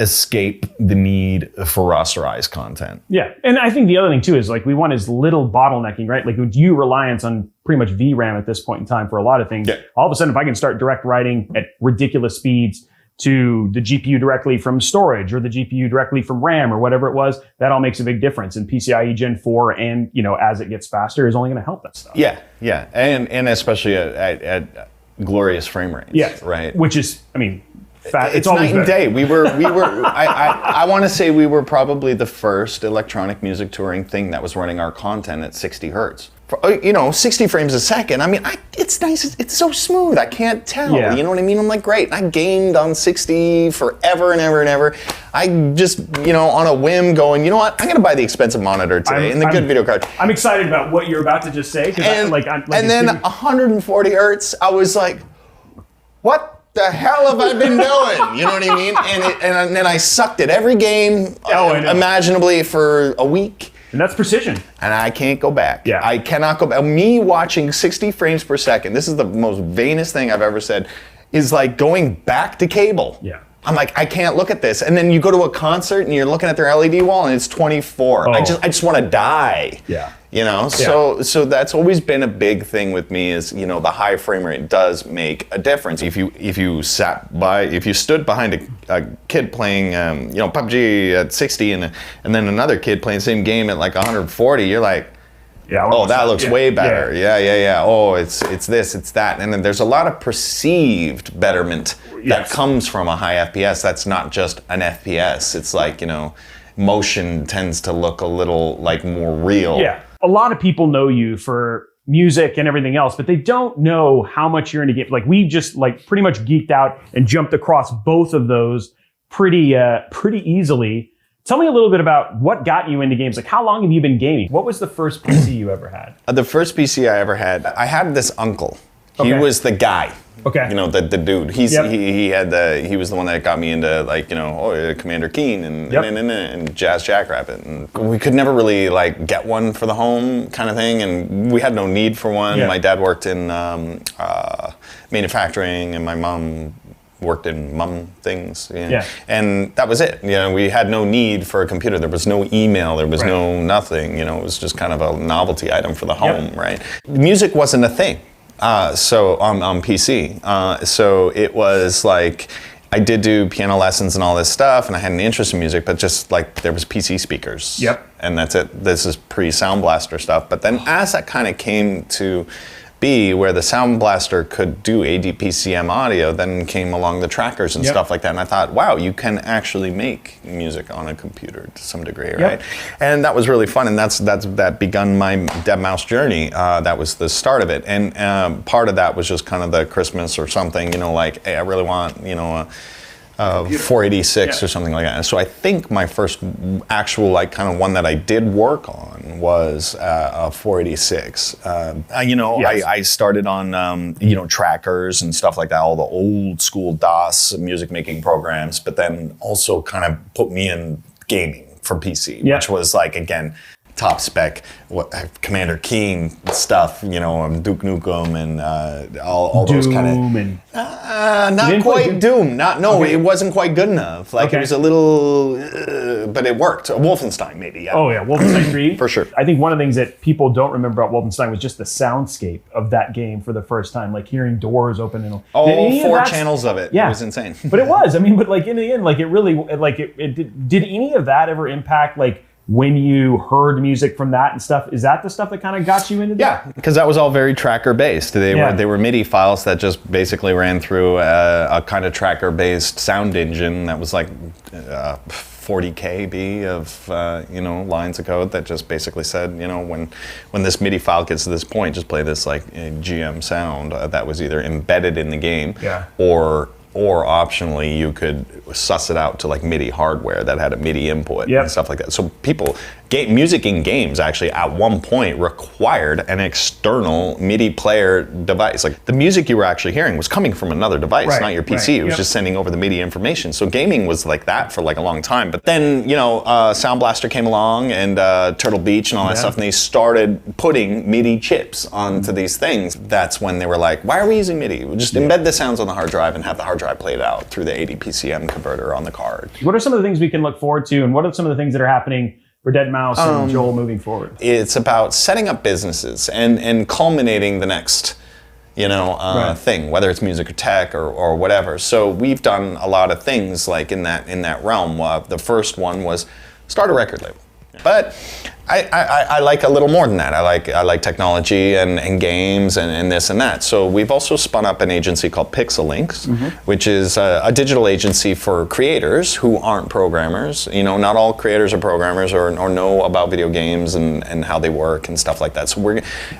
escape the need for rasterized content. Yeah, and I think the other thing too is like we want as little bottlenecking, right? Like with you reliance on pretty much VRAM at this point in time for a lot of things. Yeah. All of a sudden, if I can start direct writing at ridiculous speeds to the GPU directly from storage or the GPU directly from RAM or whatever it was, that all makes a big difference. And PCIe Gen 4 and, you know, as it gets faster is only going to help that stuff. Yeah, yeah, and especially at glorious frame rates. Yeah, right. Which is, I mean, it's night and day. We were. I want to say we were probably the first electronic music touring thing that was running our content at 60 hertz. You know, 60 frames a second. I mean, it's nice. It's so smooth. I can't tell. Yeah. You know what I mean? I'm like, great. I gamed on 60 forever and ever and ever. I just, you know, on a whim going, you know what? I'm going to buy the expensive monitor today and the good video card. I'm excited about what you're about to just say. And then 140 hertz, I was like, what the hell have I been doing? You know what I mean? And then I sucked at every game imaginably for a week. And that's precision. And I can't go back. Yeah. I cannot go back. Me watching 60 frames per second, this is the most vainest thing I've ever said, is like going back to cable. Yeah. I'm like, I can't look at this. And then you go to a concert and you're looking at their LED wall and it's 24. Oh. I just want to die. Yeah. You know, so that's always been a big thing with me is, you know, the high frame rate does make a difference. If you stood behind a kid playing, you know, PUBG at 60 and then another kid playing the same game at like 140, you're like, yeah, oh, that looks way better. Yeah. Oh, it's this, it's that. And then there's a lot of perceived betterment that comes from a high FPS. That's not just an FPS. It's like, you know, motion tends to look a little like more real. Yeah. A lot of people know you for music and everything else, but they don't know how much you're into games. Like we just like pretty much geeked out and jumped across both of those pretty easily. Tell me a little bit about what got you into games. Like how long have you been gaming? What was the first PC you ever had? The first PC I ever had, I had this uncle. He was the guy. Okay. You know, the dude. He was the one that got me into like, you know, Commander Keen and Jazz Jackrabbit. And we could never really like get one for the home kind of thing, and we had no need for one. Yeah. My dad worked in manufacturing, and my mom worked in mum things. You know? Yeah. And that was it. You know, we had no need for a computer. There was no email. There was no nothing. You know, it was just kind of a novelty item for the home, right? Music wasn't a thing. So on PC. So it was like, I did do piano lessons and all this stuff, and I had an interest in music, but just like there was PC speakers. Yep. And that's it. This is pre-Sound Blaster stuff. But then as that kind of came to be where the Sound Blaster could do ADPCM audio, then came along the trackers and stuff like that. And I thought, wow, you can actually make music on a computer to some degree, right? And that was really fun. And that begun my dev mouse journey. That was the start of it. And part of that was just kind of the Christmas or something, you know, like, hey, I really want, you know, 486 or something like that. And so I think my first actual like kind of one that I did work on was a 486. You know, I started on you know, trackers and stuff like that, all the old school DOS music making programs, but then also kind of put me in gaming for PC, which was like, again, top spec, Commander Keen stuff, you know, Duke Nukem and all those kind of... not quite Doom. It wasn't quite good enough. Like, it was a little... but it worked. Wolfenstein, maybe, yeah. Oh, yeah, Wolfenstein 3. For sure. I think one of the things that people don't remember about Wolfenstein was just the soundscape of that game for the first time, like hearing doors open and... All 4 channels of it. Yeah. It was insane. But it was. I mean, but like in the end, like it really... like did any of that ever impact, like, when you heard music from that and stuff? Is that the stuff that kind of got you into that? Yeah, because that was all very tracker based. They were MIDI files that just basically ran through a kind of tracker based sound engine that was like 40 KB of lines of code that just basically said, you know, when this MIDI file gets to this point, just play this like GM sound that was either embedded in the game, or optionally you could suss it out to like MIDI hardware that had a MIDI input and stuff like that. So music in games actually at one point required an external MIDI player device. Like the music you were actually hearing was coming from another device, not your PC. It was just sending over the MIDI information. So gaming was like that for like a long time. But then, you know, Sound Blaster came along and Turtle Beach and all that stuff, and they started putting MIDI chips onto these things. That's when they were like, why are we using MIDI? We'll just embed the sounds on the hard drive and have the hard drive played out through the ADPCM converter on the card. What are some of the things we can look forward to, and what are some of the things that are happening for Deadmau5 and Joel moving forward? It's about setting up businesses and culminating the next, thing, whether it's music or tech or whatever. So we've done a lot of things like in that realm. The first one was start a record label. But I like a little more than that. I like technology and games and this and that. So we've also spun up an agency called Pixelinks, which is a digital agency for creators who aren't programmers. You know, not all creators are programmers or know about video games and how they work and stuff like that. So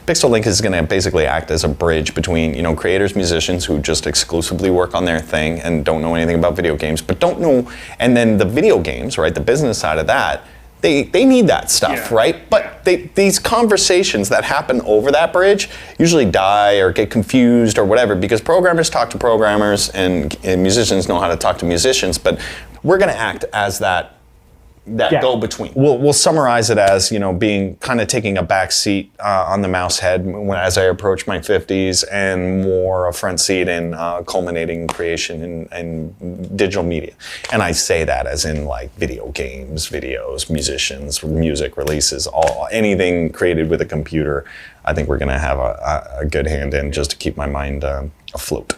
Pixelink is going to basically act as a bridge between, you know, creators, musicians who just exclusively work on their thing and don't know anything about video games, but don't know, and then the video games, right, the business side of that. They need that stuff, right? But these conversations that happen over that bridge usually die or get confused or whatever, because programmers talk to programmers and musicians know how to talk to musicians, but we're going to act as that go-between. We'll summarize it as, you know, being kind of taking a back seat on the mouse head as I approach my 50s, and more a front seat in culminating creation in digital media. And I say that as in like video games, videos, musicians, music releases, anything created with a computer. I think we're going to have a good hand in just to keep my mind afloat.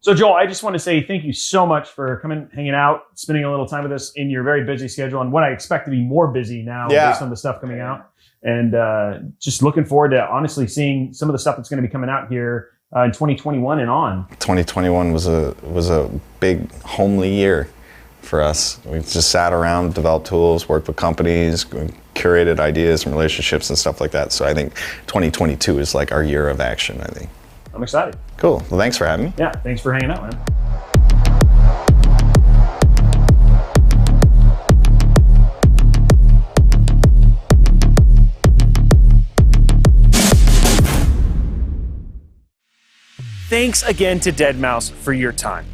So Joel, I just want to say thank you so much for coming, hanging out, spending a little time with us in your very busy schedule, and what I expect to be more busy now based on the stuff coming out. And just looking forward to honestly seeing some of the stuff that's going to be coming out here in 2021 and on. 2021 was a big homely year for us. We just sat around, developed tools, worked with companies, curated ideas and relationships and stuff like that. So I think 2022 is like our year of action, I think. I'm excited. Cool. Well, thanks for having me. Yeah, thanks for hanging out, man. Thanks again to Deadmau5 for your time.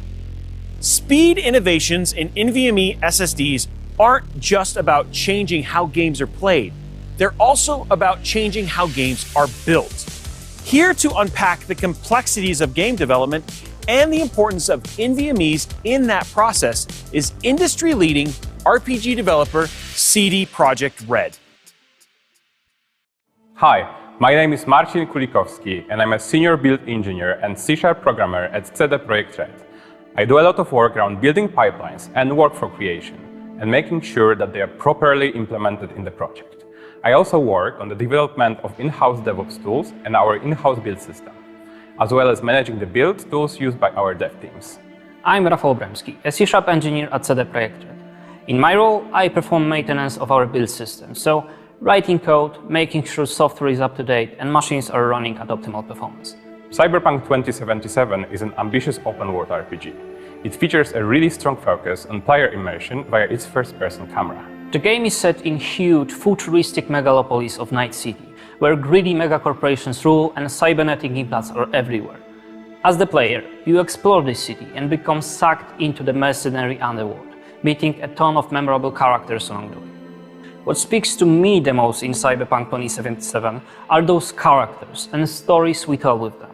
Speed innovations in NVMe SSDs aren't just about changing how games are played. They're also about changing how games are built. Here to unpack the complexities of game development and the importance of NVMEs in that process is industry-leading RPG developer CD ProjektRed. Hi, my name is Marcin Kulikowski, and I'm a senior build engineer and C# programmer at CD ProjektRed. I do a lot of work around building pipelines and workflow creation, and making sure that they are properly implemented in the project. I also work on the development of in-house DevOps tools and our in-house build system, as well as managing the build tools used by our dev teams. I'm Rafał Bremski, a C# engineer at CD ProjektRed. In my role, I perform maintenance of our build system, so writing code, making sure software is up to date and machines are running at optimal performance. Cyberpunk 2077 is an ambitious open-world RPG. It features a really strong focus on player immersion via its first-person camera. The game is set in huge, futuristic megalopolis of Night City, where greedy megacorporations rule and cybernetic implants are everywhere. As the player, you explore this city and become sucked into the mercenary underworld, meeting a ton of memorable characters along the way. What speaks to me the most in Cyberpunk 2077 are those characters and stories we tell with them.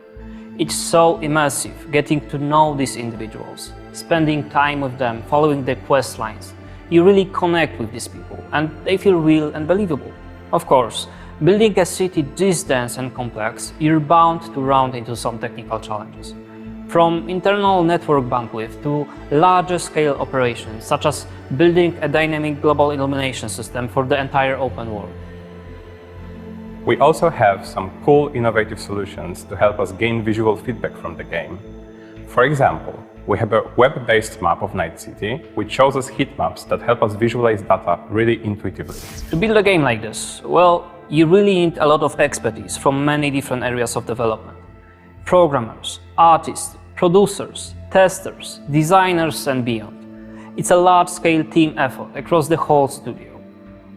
It's so immersive getting to know these individuals, spending time with them, following their quest lines. You really connect with these people and they feel real and believable. Of course, building a city this dense and complex, you're bound to run into some technical challenges. From internal network bandwidth to larger scale operations, such as building a dynamic global illumination system for the entire open world. We also have some cool innovative solutions to help us gain visual feedback from the game. For example, we have a web-based map of Night City, which shows us heat maps that help us visualize data really intuitively. To build a game like this, well, you really need a lot of expertise from many different areas of development. Programmers, artists, producers, testers, designers and beyond. It's a large-scale team effort across the whole studio.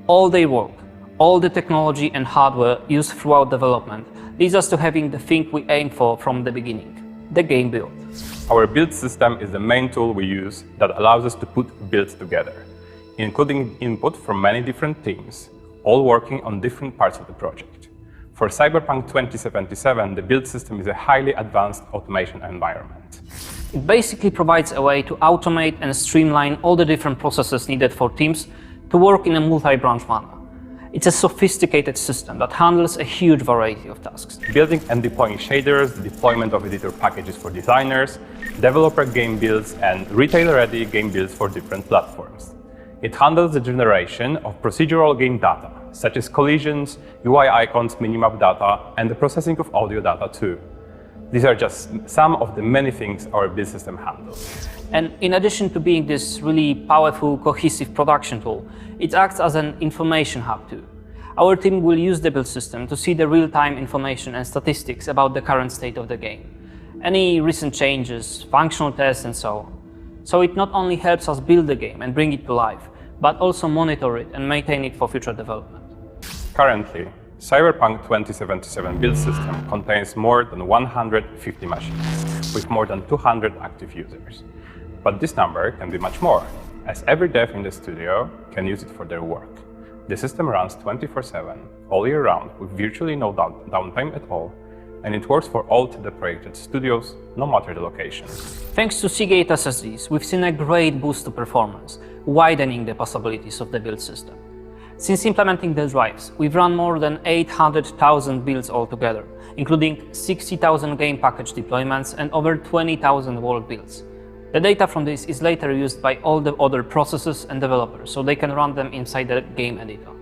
All their work, all the technology and hardware used throughout development leads us to having the thing we aim for from the beginning, the game build. Our build system is the main tool we use that allows us to put builds together, including input from many different teams, all working on different parts of the project. For Cyberpunk 2077, the build system is a highly advanced automation environment. It basically provides a way to automate and streamline all the different processes needed for teams to work in a multi-branch manner. It's a sophisticated system that handles a huge variety of tasks. Building and deploying shaders, the deployment of editor packages for designers, developer game builds, and retailer-ready game builds for different platforms. It handles the generation of procedural game data, such as collisions, UI icons, minimap data, and the processing of audio data too. These are just some of the many things our build system handles. And in addition to being this really powerful, cohesive production tool, it acts as an information hub too. Our team will use the build system to see the real-time information and statistics about the current state of the game, any recent changes, functional tests, and so on. So it not only helps us build the game and bring it to life, but also monitor it and maintain it for future development. Currently, Cyberpunk 2077 build system contains more than 150 machines, with more than 200 active users. But this number can be much more, as every dev in the studio can use it for their work. The system runs 24/7, all year round, with virtually no downtime at all, and it works for all the ProjektRed studios, no matter the location. Thanks to Seagate SSDs, we've seen a great boost to performance, widening the possibilities of the build system. Since implementing the drives, we've run more than 800,000 builds altogether, including 60,000 game package deployments and over 20,000 world builds. The data from this is later used by all the other processors and developers, so they can run them inside the game editor.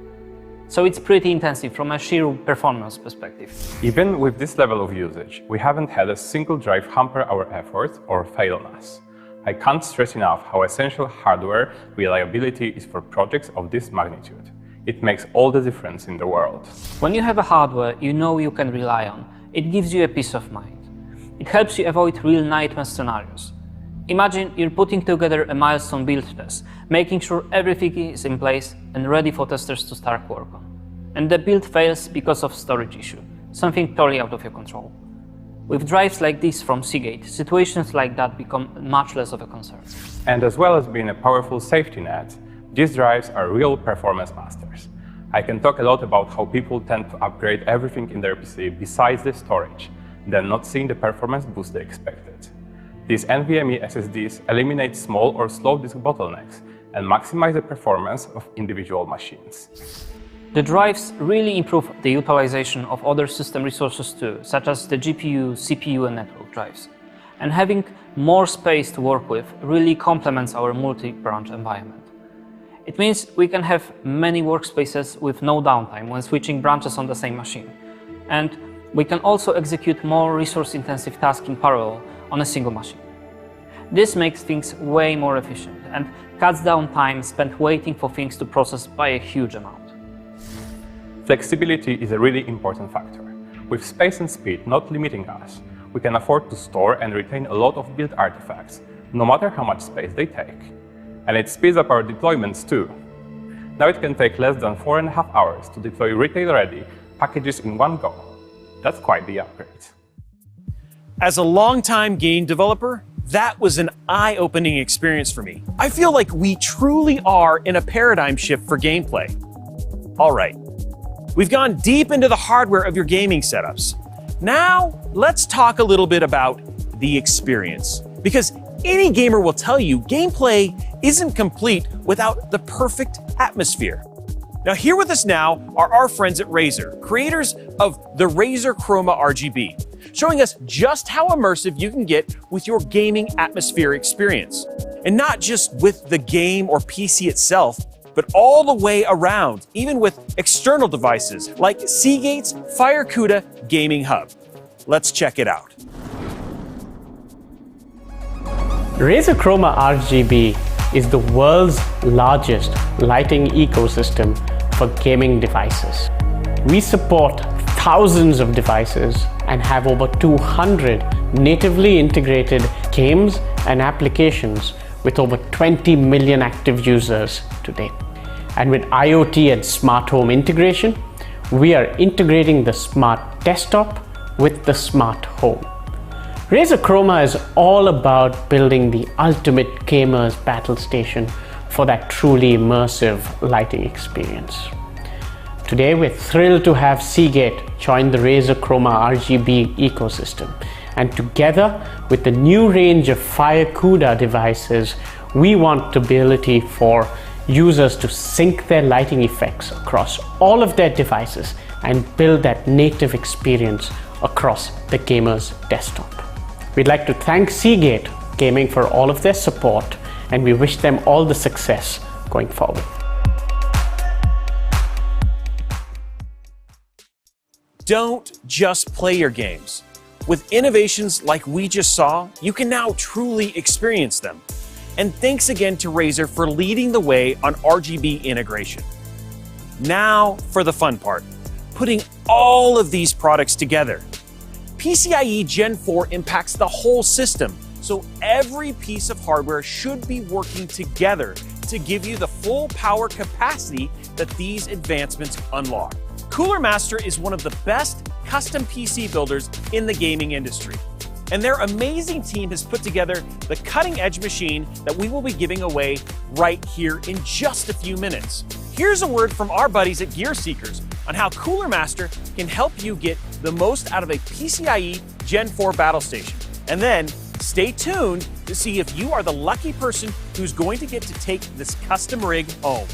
So it's pretty intensive from a sheer performance perspective. Even with this level of usage, we haven't had a single drive hamper our efforts or fail on us. I can't stress enough how essential hardware reliability is for projects of this magnitude. It makes all the difference in the world. When you have a hardware you know you can rely on, it gives you a peace of mind. It helps you avoid real nightmare scenarios. Imagine you're putting together a milestone build test, making sure everything is in place and ready for testers to start work on. And the build fails because of storage issue, something totally out of your control. With drives like this from Seagate, situations like that become much less of a concern. And as well as being a powerful safety net, these drives are real performance masters. I can talk a lot about how people tend to upgrade everything in their PC besides the storage, then not seeing the performance boost they expected. These NVMe SSDs eliminate small or slow disk bottlenecks and maximize the performance of individual machines. The drives really improve the utilization of other system resources too, such as the GPU, CPU, and network drives. And having more space to work with really complements our multi-branch environment. It means we can have many workspaces with no downtime when switching branches on the same machine. And we can also execute more resource-intensive tasks in parallel on a single machine. This makes things way more efficient and cuts down time spent waiting for things to process by a huge amount. Flexibility is a really important factor. With space and speed not limiting us, we can afford to store and retain a lot of build artifacts, no matter how much space they take. And it speeds up our deployments too. Now it can take less than 4.5 hours to deploy retail-ready packages in one go. That's quite the upgrade. As a longtime game developer, that was an eye-opening experience for me. I feel like we truly are in a paradigm shift for gameplay. All right, we've gone deep into the hardware of your gaming setups. Now, let's talk a little bit about the experience. Because any gamer will tell you gameplay isn't complete without the perfect atmosphere. Now, here with us now are our friends at Razer, creators of the Razer Chroma Rgb, showing us just how immersive you can get with your gaming atmosphere experience. And not just with the game or PC itself, but all the way around, even with external devices like Seagate's Cuda Gaming Hub. Let's check it out. Razer Chroma Rgb is the world's largest lighting ecosystem for gaming devices. We support thousands of devices and have over 200 natively integrated games and applications with over 20 million active users to date. And with IoT and smart home integration, we are integrating the smart desktop with the smart home. Razer Chroma is all about building the ultimate gamer's battle station for that truly immersive lighting experience. Today, we're thrilled to have Seagate join the Razer Chroma Rgb ecosystem. And together with the new range of Cuda devices, we want the ability for users to sync their lighting effects across all of their devices and build that native experience across the gamer's desktop. We'd like to thank Seagate Gaming for all of their support, and we wish them all the success going forward. Don't just play your games. With innovations like we just saw, you can now truly experience them. And thanks again to Razer for leading the way on RGB integration. Now for the fun part, putting all of these products together. PCIe Gen 4 impacts the whole system, so every piece of hardware should be working together to give you the full power capacity that these advancements unlock. CoolerMaster is one of the best custom PC builders in the gaming industry. And their amazing team has put together the cutting-edge machine that we will be giving away right here in just a few minutes. Here's a word from our buddies at Gear Seekers on how CoolerMaster can help you get the most out of a PCIe Gen 4 battle station. And then stay tuned to see if you are the lucky person who's going to get to take this custom rig home.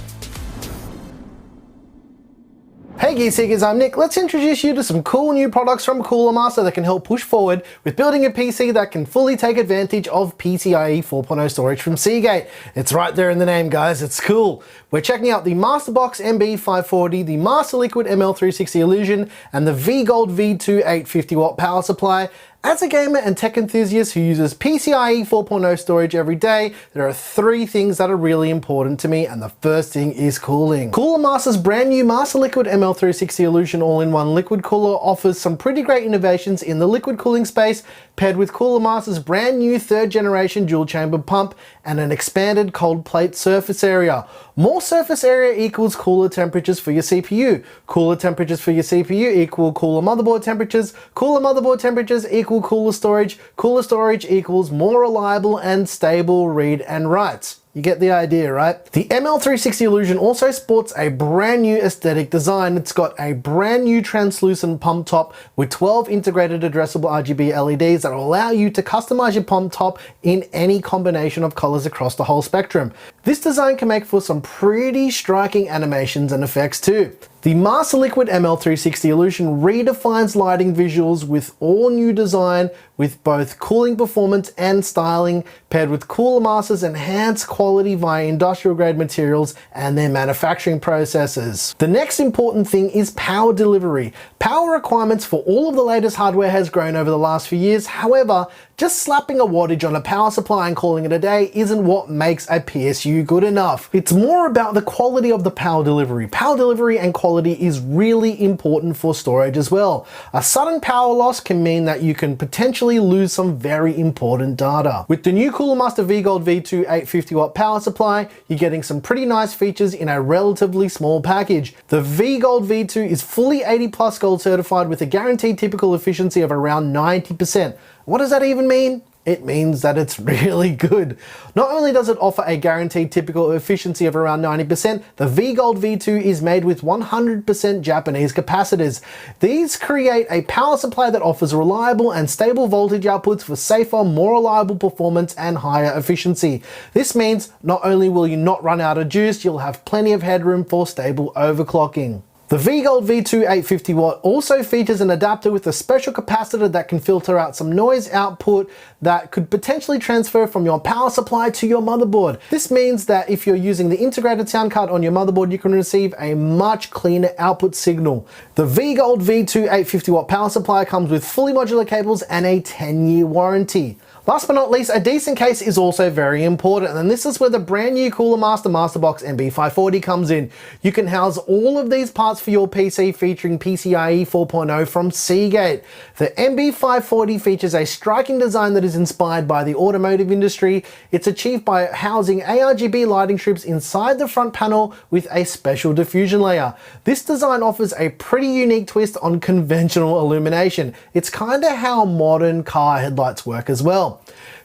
Hey Gear Seekers, I'm Nick. Let's introduce you to some cool new products from CoolerMaster that can help push forward with building a PC that can fully take advantage of PCIe 4.0 storage from Seagate. It's right there in the name, guys. It's cool. We're checking out the Masterbox MB540, the Master Liquid ML360 Illusion, and the V-Gold V2 850-watt power supply. As a gamer and tech enthusiast who uses PCIe 4.0 storage every day, there are three things that are really important to me, and the first thing is cooling. CoolerMaster's brand new Master Liquid ML360 Illusion all-in-one liquid cooler offers some pretty great innovations in the liquid cooling space, paired with CoolerMaster's brand new third generation dual chamber pump and an expanded cold plate surface area. More surface area equals cooler temperatures for your CPU. Cooler temperatures for your CPU equal cooler motherboard temperatures. Cooler motherboard temperatures equal cooler storage. Cooler storage equals more reliable and stable read and writes. You get the idea, right? The ML360 Illusion also sports a brand new aesthetic design. It's got a brand new translucent pump top with 12 integrated addressable RGB LEDs that will allow you to customize your pump top in any combination of colors across the whole spectrum. This design can make for some pretty striking animations and effects too. The Master Liquid ML360 Illusion redefines lighting visuals with all new design with both cooling performance and styling, paired with CoolerMaster's enhanced quality via industrial grade materials and their manufacturing processes. The next important thing is power delivery. Power requirements for all of the latest hardware has grown over the last few years. However, just slapping a wattage on a power supply and calling it a day isn't what makes a PSU good enough. It's more about the quality of the power delivery. Power delivery and quality is really important for storage as well. A sudden power loss can mean that you can potentially lose some very important data. With the new CoolerMaster V-Gold V2 850-watt power supply, you're getting some pretty nice features in a relatively small package. The V-Gold V2 is fully 80+ gold certified with a guaranteed typical efficiency of around 90%. What does that even mean? it means that it's really good. Not only does it offer a guaranteed typical efficiency of around 90%, the V-Gold V2 is made with 100% Japanese capacitors. These create a power supply that offers reliable and stable voltage outputs for safer, more reliable performance and higher efficiency. This means not only will you not run out of juice, you'll have plenty of headroom for stable overclocking. The V-Gold V2 850W also features an adapter with a special capacitor that can filter out some noise output that could potentially transfer from your power supply to your motherboard. This means that if you're using the integrated sound card on your motherboard, you can receive a much cleaner output signal. The V-Gold V2 850W power supply comes with fully modular cables and a 10-year warranty. Last but not least, a decent case is also very important, and this is where the brand new CoolerMaster Masterbox MB540 comes in. You can house all of these parts for your PC featuring PCIe 4.0 from Seagate. The MB540 features a striking design that is inspired by the automotive industry. It's achieved by housing ARGB lighting strips inside the front panel with a special diffusion layer. This design offers a pretty unique twist on conventional illumination. It's kinda how modern car headlights work as well.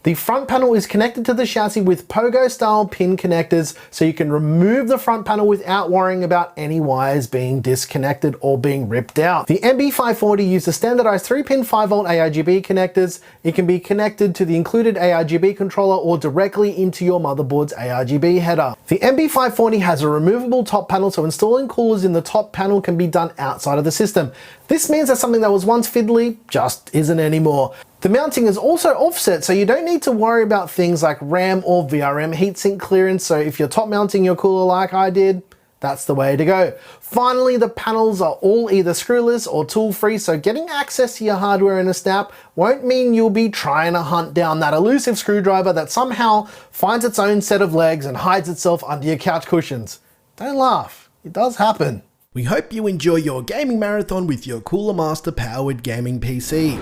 The front panel is connected to the chassis with pogo-style pin connectors, so you can remove the front panel without worrying about any wires being disconnected or being ripped out. The MB540 uses standardized 3-pin 5V ARGB connectors. It can be connected to the included ARGB controller or directly into your motherboard's ARGB header. The MB540 has a removable top panel, so installing coolers in the top panel can be done outside of the system. This means that something that was once fiddly just isn't anymore. The mounting is also offset, so you don't need to worry about things like RAM or VRM heatsink clearance, so if you're top mounting your cooler like I did, that's the way to go. Finally, the panels are all either screwless or tool-free, so getting access to your hardware in a snap won't mean you'll be trying to hunt down that elusive screwdriver that somehow finds its own set of legs and hides itself under your couch cushions. Don't laugh, it does happen. We hope you enjoy your gaming marathon with your CoolerMaster powered gaming PC.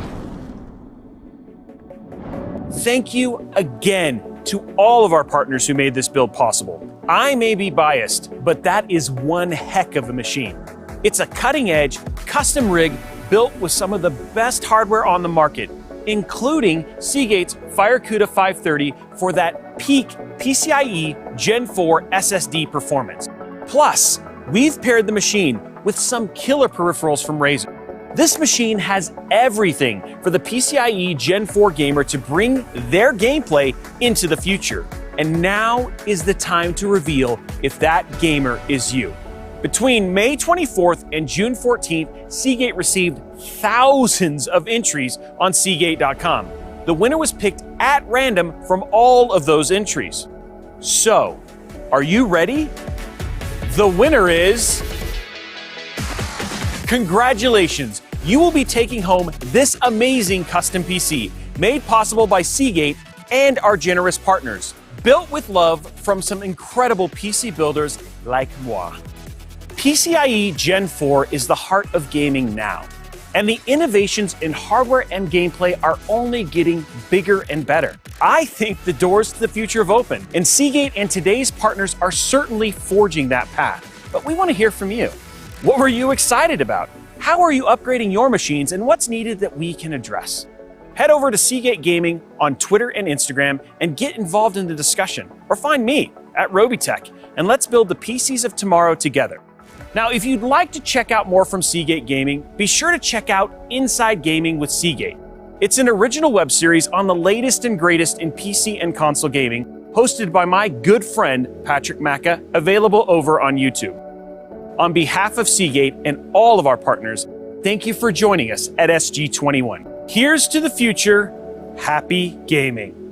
Thank you again to all of our partners who made this build possible. I may be biased, but that is one heck of a machine. It's a cutting-edge, custom rig built with some of the best hardware on the market, including Seagate's Cuda 530 for that peak PCIe Gen 4 SSD performance. Plus, we've paired the machine with some killer peripherals from Razer. This machine has everything for the PCIe Gen 4 gamer to bring their gameplay into the future. And now is the time to reveal if that gamer is you. Between May 24th and June 14th, Seagate received thousands of entries on Seagate.com. The winner was picked at random from all of those entries. So, are you ready? The winner is... Congratulations! You will be taking home this amazing custom PC, made possible by Seagate and our generous partners. Built with love from some incredible PC builders like moi. PCIe Gen 4 is the heart of gaming now, and the innovations in hardware and gameplay are only getting bigger and better. I think the doors to the future have opened, and Seagate and today's partners are certainly forging that path. But we want to hear from you. What were you excited about? How are you upgrading your machines, and what's needed that we can address? Head over to Seagate Gaming on Twitter and Instagram and get involved in the discussion. Or find me at Robitech, and let's build the PCs of tomorrow together. Now, if you'd like to check out more from Seagate Gaming, be sure to check out Inside Gaming with Seagate. It's an original web series on the latest and greatest in PC and console gaming, hosted by my good friend, Patrick Macca, available over on YouTube. On behalf of Seagate and all of our partners, thank you for joining us at SG21. Here's to the future. Happy gaming.